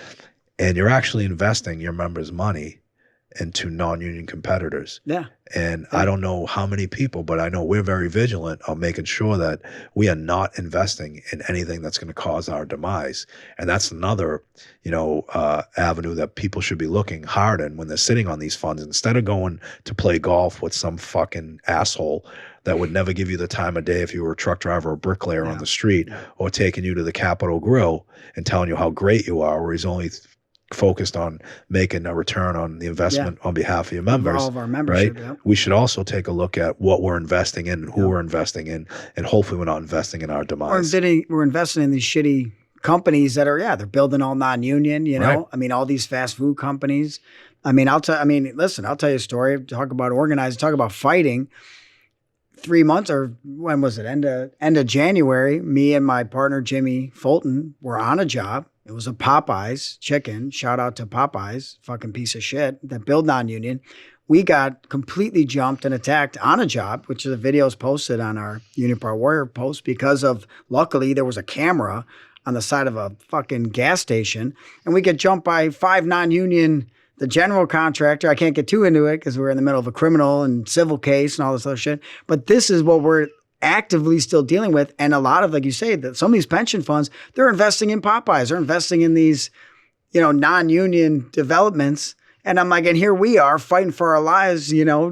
And you're actually investing your members' money into non-union competitors. Yeah. And I don't know how many people, but I know we're very vigilant on making sure that we are not investing in anything that's going to cause our demise. And that's another, avenue that people should be looking hard in when they're sitting on these funds. Instead of going to play golf with some fucking asshole that would never give you the time of day if you were a truck driver or bricklayer on the street, or taking you to the Capitol Grill and telling you how great you are, where he's only focused on making a return on the investment on behalf of your members, all of our membership, right? We should also take a look at what we're investing in and who we're investing in, and hopefully we're not investing in our demise. We're investing in these shitty companies that are, they're building all non-union, Right. I mean, all these fast food companies. Listen, I'll tell you a story. Talk about organizing, talk about fighting. 3 months, or when was it? End of January, me and my partner, Jimmy Fulton, were on a job. It was a Popeyes chicken. Shout out to Popeyes, fucking piece of shit that build non-union. We got completely jumped and attacked on a job, which the video is posted on our Union Power Warrior post because of, luckily, there was a camera on the side of a fucking gas station, and we get jumped by 5 non-union, the general contractor. I can't get too into it because we're in the middle of a criminal and civil case and all this other shit. But this is what we're actively still dealing with. And a lot of, like you say, that some of these pension funds, they're investing in Popeyes. They're investing in these, non-union developments. And I'm like, and here we are fighting for our lives,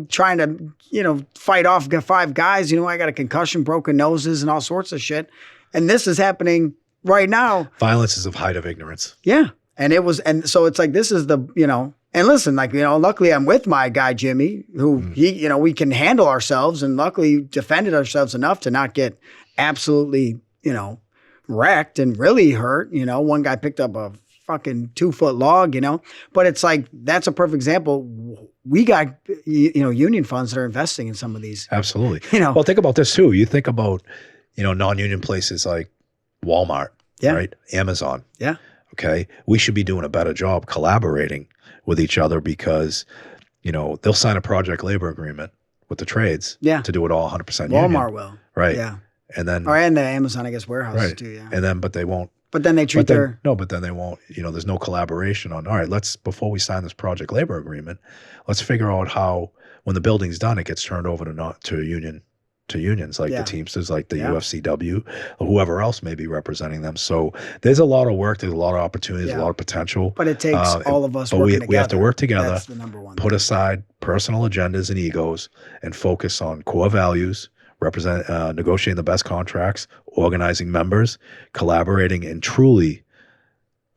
trying to, fight off 5 guys. I got a concussion, broken noses, and all sorts of shit. And this is happening right now. Violence is of height of ignorance. Yeah. And so it's like, this is the, and listen, luckily I'm with my guy, Jimmy, who we can handle ourselves, and luckily defended ourselves enough to not get absolutely, wrecked and really hurt. One guy picked up a fucking 2-foot log, but it's like, that's a perfect example. We got, union funds that are investing in some of these. Absolutely. Well, think about this too. You think about, non-union places like Walmart, right? Amazon. Yeah. Okay. We should be doing a better job collaborating with each other, because, they'll sign a project labor agreement with the trades to do it all 100% union. Walmart will. Right. Yeah. And then and the Amazon, I guess, warehouses right. too. Yeah. And then, but they won't. But then they treat their but then they won't. There's no collaboration on. All right, before we sign this project labor agreement, let's figure out how when the building's done, it gets turned over to unions like the Teamsters, like the UFCW, or whoever else may be representing them. So there's a lot of work. There's a lot of opportunities, a lot of potential. But it takes all of us. But working we have to work together. That's the number one. Put aside personal agendas and egos, and focus on core values. Negotiating the best contracts, organizing members, collaborating, and truly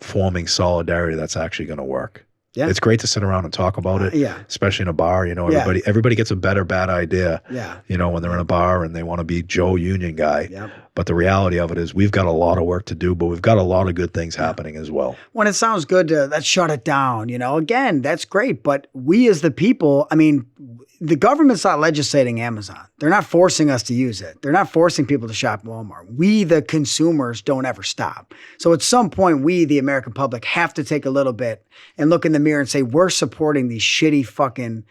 forming solidarity that's actually going to work. Yeah. It's great to sit around and talk about it, especially in a bar. Everybody gets a better bad idea, when they're in a bar and they want to be Joe Union guy. Yep. But the reality of it is we've got a lot of work to do, but we've got a lot of good things happening as well. When it sounds good, let's shut it down. Again, that's great. But we as the people, the government's not legislating Amazon. They're not forcing us to use it. They're not forcing people to shop at Walmart. We, the consumers, don't ever stop. So at some point, we, the American public, have to take a little bit and look in the mirror and say, we're supporting these shitty fucking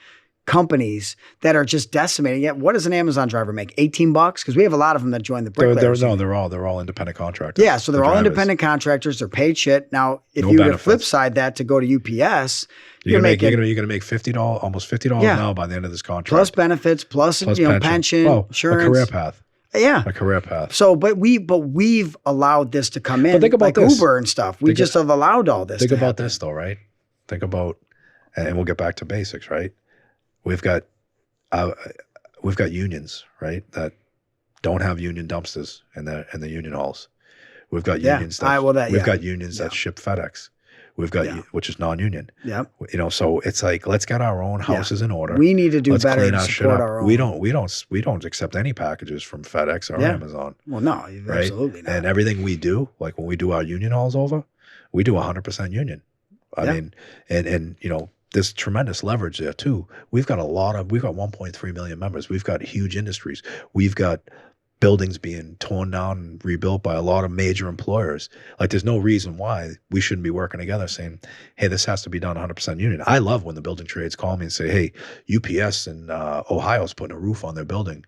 companies that are just decimating it. What does an Amazon driver make? $18? Because we have a lot of them that join the Bricklayer. They're all independent contractors. Yeah, so they're all independent contractors. They're paid shit. Now, if you were to flip side that to go to UPS, you're gonna make $50, almost $50 an hour by the end of this contract. Plus benefits, plus pension, insurance, a career path. Yeah, a career path. So, but we've allowed this to come in. But think about this. Uber and stuff. We just have allowed all this. Think about this though, right? Think about, and we'll get back to basics, right? We've got unions, right, that don't have union dumpsters in the union halls. We've got unions got unions that ship FedEx. We've got which is non-union. Yeah. So it's like, let's get our own houses in order. We need to do better to support our own. We don't accept any packages from FedEx or Amazon. Well, no, right? Absolutely not. And everything we do, like when we do our union halls over, we do 100% union. I mean, and there's tremendous leverage there too. We've got 1.3 million members. We've got huge industries. We've got buildings being torn down and rebuilt by a lot of major employers. Like there's no reason why we shouldn't be working together saying, hey, this has to be done 100% union. I love when the building trades call me and say, hey, UPS in Ohio's putting a roof on their building,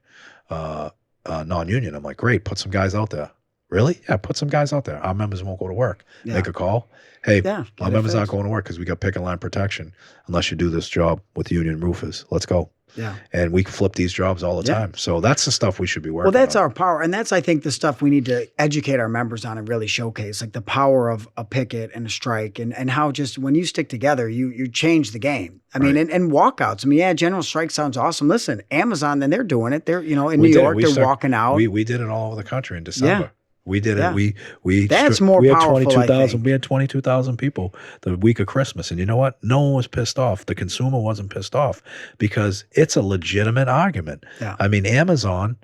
non-union. I'm like, great, put some guys out there. Really? Yeah, put some guys out there. Our members won't go to work. Make a call. Hey, our members aren't going to work because we got picket line protection unless you do this job with union roofers. Let's go. Yeah. And we flip these jobs all the time. So that's the stuff we should be working on. Well, that's our power. And that's, I think, the stuff we need to educate our members on and really showcase, like the power of a picket and a strike and how just when you stick together, you change the game. I mean, and walkouts. I mean, general strike sounds awesome. Listen, Amazon, then they're doing it. They're, in New York, they're walking out. We did it all over the country in December. Yeah. We did it. That's more powerful. 22,000. We had 22,000 people the week of Christmas, and you know what? No one was pissed off. The consumer wasn't pissed off because it's a legitimate argument. Yeah. I mean, Amazon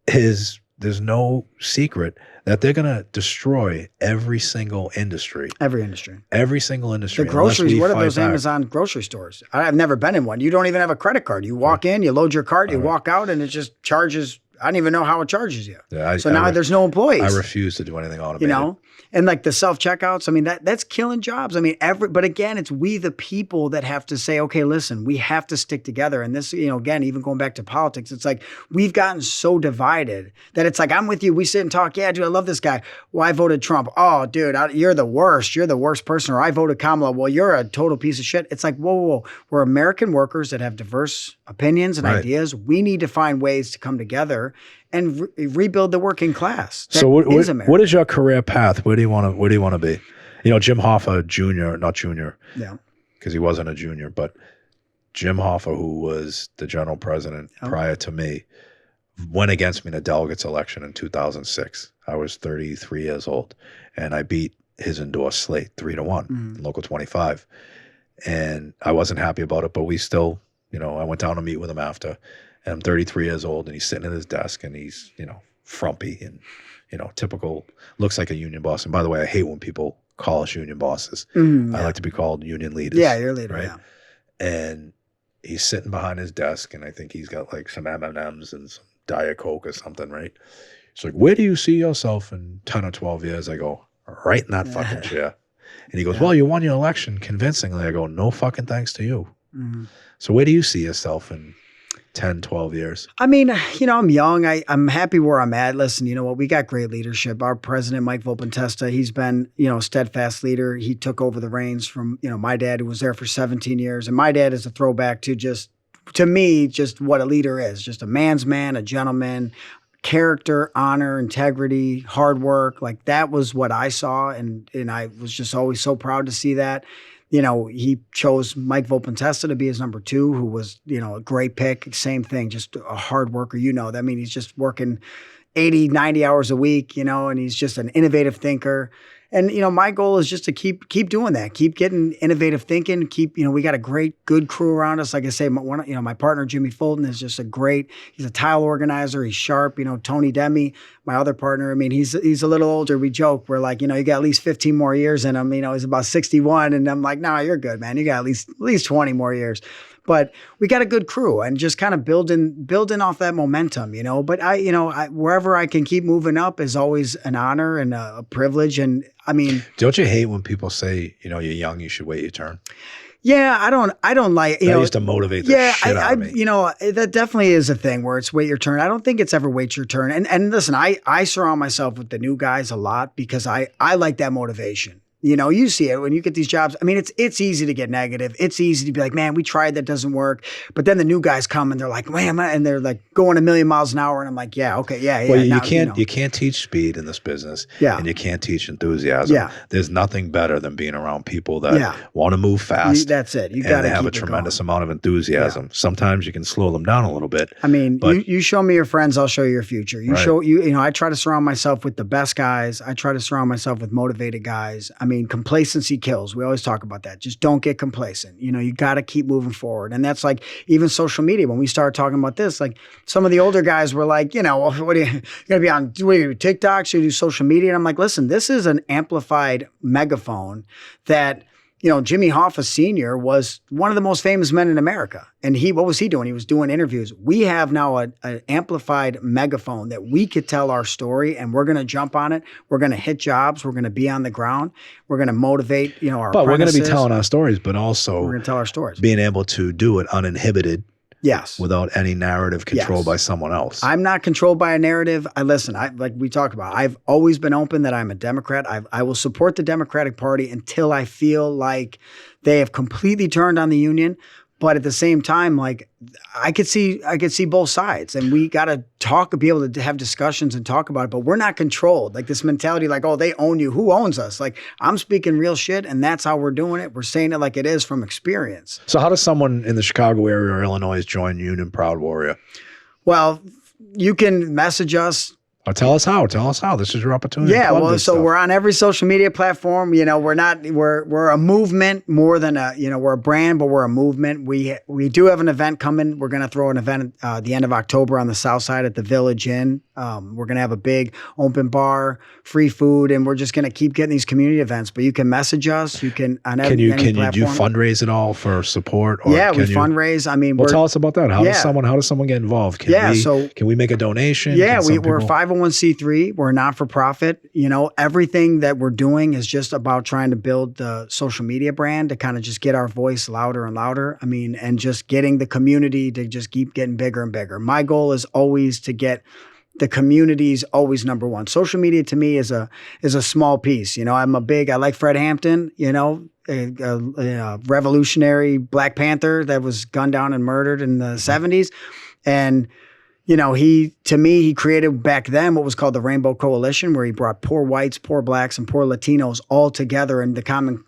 there's no secret that they're going to destroy every single industry. Every single industry. The groceries. What are those Amazon grocery stores? I've never been in one. You don't even have a credit card. You walk in, you load your cart, you walk out, and it just charges. I don't even know how it charges you. Yeah, now there's no employees. I refuse to do anything automated. And like the self-checkouts, I mean, that's killing jobs. I mean, but again, it's we the people that have to say, okay, listen, we have to stick together. And this, again, even going back to politics, it's like we've gotten so divided that it's like, I'm with you. We sit and talk. Yeah, dude, I love this guy. Well, I voted Trump. Oh, dude, you're the worst. You're the worst person. Or I voted Kamala. Well, you're a total piece of shit. It's like, whoa. We're American workers that have diverse opinions and ideas. We need to find ways to come together and rebuild the working class. So what is your career path? Where do you want to be? Jim Hoffa Jr., not junior, because he wasn't a junior, but Jim Hoffa, who was the general president prior to me, went against me in a delegates election in 2006. I was 33 years old, and I beat his endorsed slate 3-1, local 25. And I wasn't happy about it, but we still, I went down to meet with him after. And I'm 33 years old, and he's sitting at his desk, and he's, frumpy and, typical, looks like a union boss. And by the way, I hate when people call us union bosses. I like to be called union leaders. Yeah, you're a leader, right? Yeah. And he's sitting behind his desk, and I think he's got like some M&Ms and some Diet Coke or something, right? He's like, where do you see yourself in 10 or 12 years? I go, right in that fucking chair. And he goes, well, you won your election convincingly. I go, no fucking thanks to you. So where do you see yourself in 10, 12 years? I mean, I'm young. I'm happy where I'm at. Listen, you know what? We got great leadership. Our president, Mike Volpentesta, he's been, a steadfast leader. He took over the reins from, my dad, who was there for 17 years. And my dad is a throwback to me, just what a leader is. Just a man's man, a gentleman, character, honor, integrity, hard work. Like that was what I saw. And I was just always so proud to see that. He chose Mike Volpentesta to be his number 2, who was, a great pick. Same thing, just a hard worker. I mean, he's just working 80, 90 hours a week, and he's just an innovative thinker. And, my goal is just to keep doing that, keep getting innovative thinking, we got a good crew around us. Like I say, my partner, Jimmy Fulton, is just he's a tile organizer. He's sharp. Tony Demi, my other partner, I mean, he's a little older. We joke. We're like, you got at least 15 more years in him. He's about 61. And I'm like, no, you're good, man. You got at least 20 more years. But we got a good crew and just kind of building off that momentum, But wherever I can keep moving up is always an honor and a privilege. And I mean, don't you hate when people say, you're young, you should wait your turn? Yeah, I don't like, that used to motivate the shit out of me. That definitely is a thing where it's wait your turn. I don't think it's ever wait your turn. And listen, I surround myself with the new guys a lot because I like that motivation. You see it when you get these jobs. I mean, it's easy to get negative. It's easy to be like, man, we tried, that doesn't work. But then the new guys come and they're like, man, and they're like going a million miles an hour. And I'm like, yeah, okay, yeah. Well, now, you can't teach speed in this business. Yeah. And you can't teach enthusiasm. Yeah. There's nothing better than being around people that want to move fast. That's it. You got to have a tremendous amount of enthusiasm. Yeah. Sometimes you can slow them down a little bit. I mean, you show me your friends, I'll show you your future. I try to surround myself with the best guys. I try to surround myself with motivated guys. I mean, complacency kills. We always talk about that. Just don't get complacent. You got to keep moving forward. And that's like even social media. When we started talking about this, like some of the older guys were like, what are you going to be on TikTok? Should you do social media? And I'm like, listen, this is an amplified megaphone that, Jimmy Hoffa Sr. was one of the most famous men in America. And what was he doing? He was doing interviews. We have now an amplified megaphone that we could tell our story, and we're going to jump on it. We're going to hit jobs. We're going to be on the ground. We're going to motivate, our But we're going to be apprentices. telling our stories, but also We're going to tell our stories. being able to do it uninhibited. Yes. Without any narrative controlled by someone else. I'm not controlled by a narrative. Like we talked about, I've always been open that I'm a Democrat. I will support the Democratic Party until I feel like they have completely turned on the union. But at the same time, like I could see both sides, and we got to be able to have discussions and talk about it. But we're not controlled. Like this mentality, like, oh, they own you. Who owns us? Like I'm speaking real shit, and that's how we're doing it. We're saying it like it is from experience. So how does someone in the Chicago area or Illinois join Union Proud Warrior? Well, you can message us. Tell us how. This is your opportunity. Yeah, we're on every social media platform. We're a movement more than we're a brand, but we're a movement. We do have an event coming. We're going to throw an event at the end of October on the south side at the Village Inn. We're going to have a big open bar, free food, and we're just going to keep getting these community events. But you can message us. You can on any Can platform. you fundraise at all for support? Or we fundraise. I mean, tell us about that. How does someone get involved? Can we make a donation? Yeah, we're 501c3. We're a not-for-profit. Everything that we're doing is just about trying to build the social media brand to kind of just get our voice louder and louder. I mean, and just getting the community to just keep getting bigger and bigger. My goal is always to get the community's always number one. Social media to me is a small piece. I like Fred Hampton, a revolutionary Black Panther that was gunned down and murdered in the 70s. And, he created back then what was called the Rainbow Coalition, where he brought poor whites, poor blacks, and poor Latinos all together in the common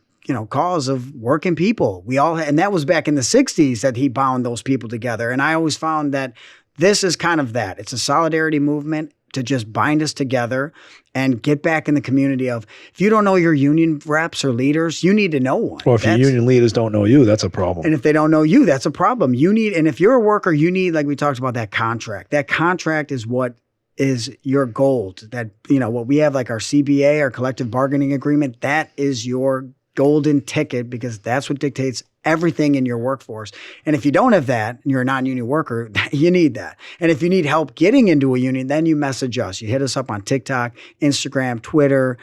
cause of working people. And that was back in the 60s that he bound those people together. And I always found that this is kind of that. It's a solidarity movement to just bind us together and get back in the community of, if you don't know your union reps or leaders, you need to know one. Or if your union leaders don't know you, that's a problem. And if they don't know you, that's a problem. And if you're a worker, you need, like we talked about, that contract. That contract is what is your gold. That, what we have, like our CBA, our collective bargaining agreement, that is your golden ticket, because that's what dictates everything in your workforce. And if you don't have that, and you're a non-union worker, you need that. And if you need help getting into a union, then you message us. You hit us up on TikTok, Instagram, Twitter,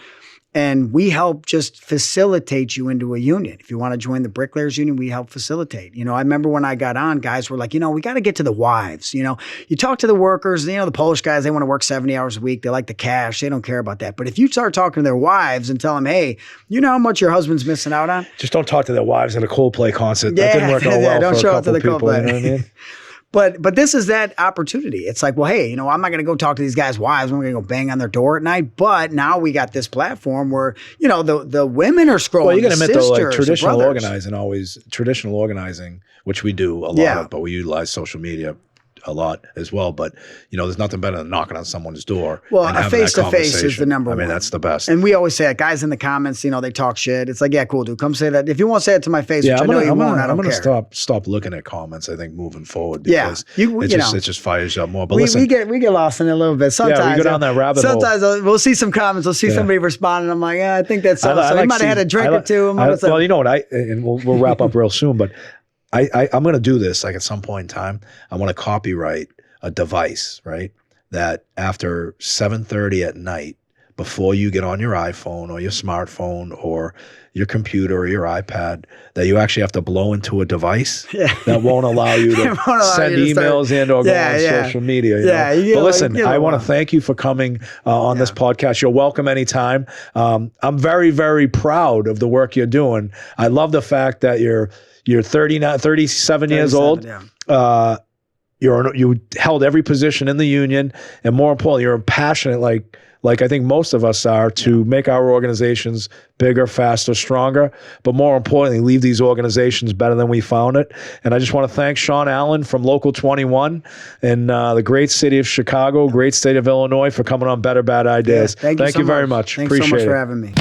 And we help just facilitate you into a union. If you want to join the Bricklayers Union, we help facilitate. You know, I remember when I got on, guys were like, you know, we got to get to the wives. You know, you talk to the workers, you know, the Polish guys, they want to work 70 hours a week. They like the cash. They don't care about that. But if you start talking to their wives and tell them, hey, you know how much your husband's missing out on? Just don't talk to their wives at a Coldplay concert. That didn't work out well don't for show a up to couple the people. Coldplay. You know what I mean? But this is that opportunity. It's like, well, hey, you know, I'm not going to go talk to these guys' wives. I'm going to go bang on their door at night. But now we got this platform where, you know, the women are scrolling. Well, you got to admit though, like traditional organizing, which we do a lot of, but we utilize social media a lot as well. But you know, there's nothing better than knocking on someone's door. Well, and a face-to-face is the number one. I mean, that's the best. And we always say it. Guys in the comments, you know, they talk shit. It's like, yeah, cool, dude. Come say that. If you won't say it to my face, which I know you won't, I don't care. I'm gonna stop looking at comments. I think moving forward, because it just fires you up more. But listen, we get lost in it a little bit. Sometimes we go down that rabbit hole. Sometimes we'll see some comments. We'll see somebody responding. I'm like, I think that's so. He might have had a drink or two. Well, you know what? And we'll wrap up real soon. But I'm gonna do this like at some point in time. I want to copyright a device, right? That after 7:30 at night, before you get on your iPhone or your smartphone or your computer or your iPad, that you actually have to blow into a device that won't allow you to send emails in or go on social media. You know? But listen, I want to thank you for coming on this podcast. You're welcome anytime. I'm very, very proud of the work you're doing. I love the fact that you're 37 years old. You held every position in the union, and more importantly, you're passionate, like I think most of us are, to make our organizations bigger, faster, stronger, but more importantly, leave these organizations better than we found it. And I just want to thank Sean Allen from Local 21 and the great city of Chicago, great state of Illinois, for coming on Better Bad Ideas. Thank you very much. Thanks Appreciate so much it. for having me.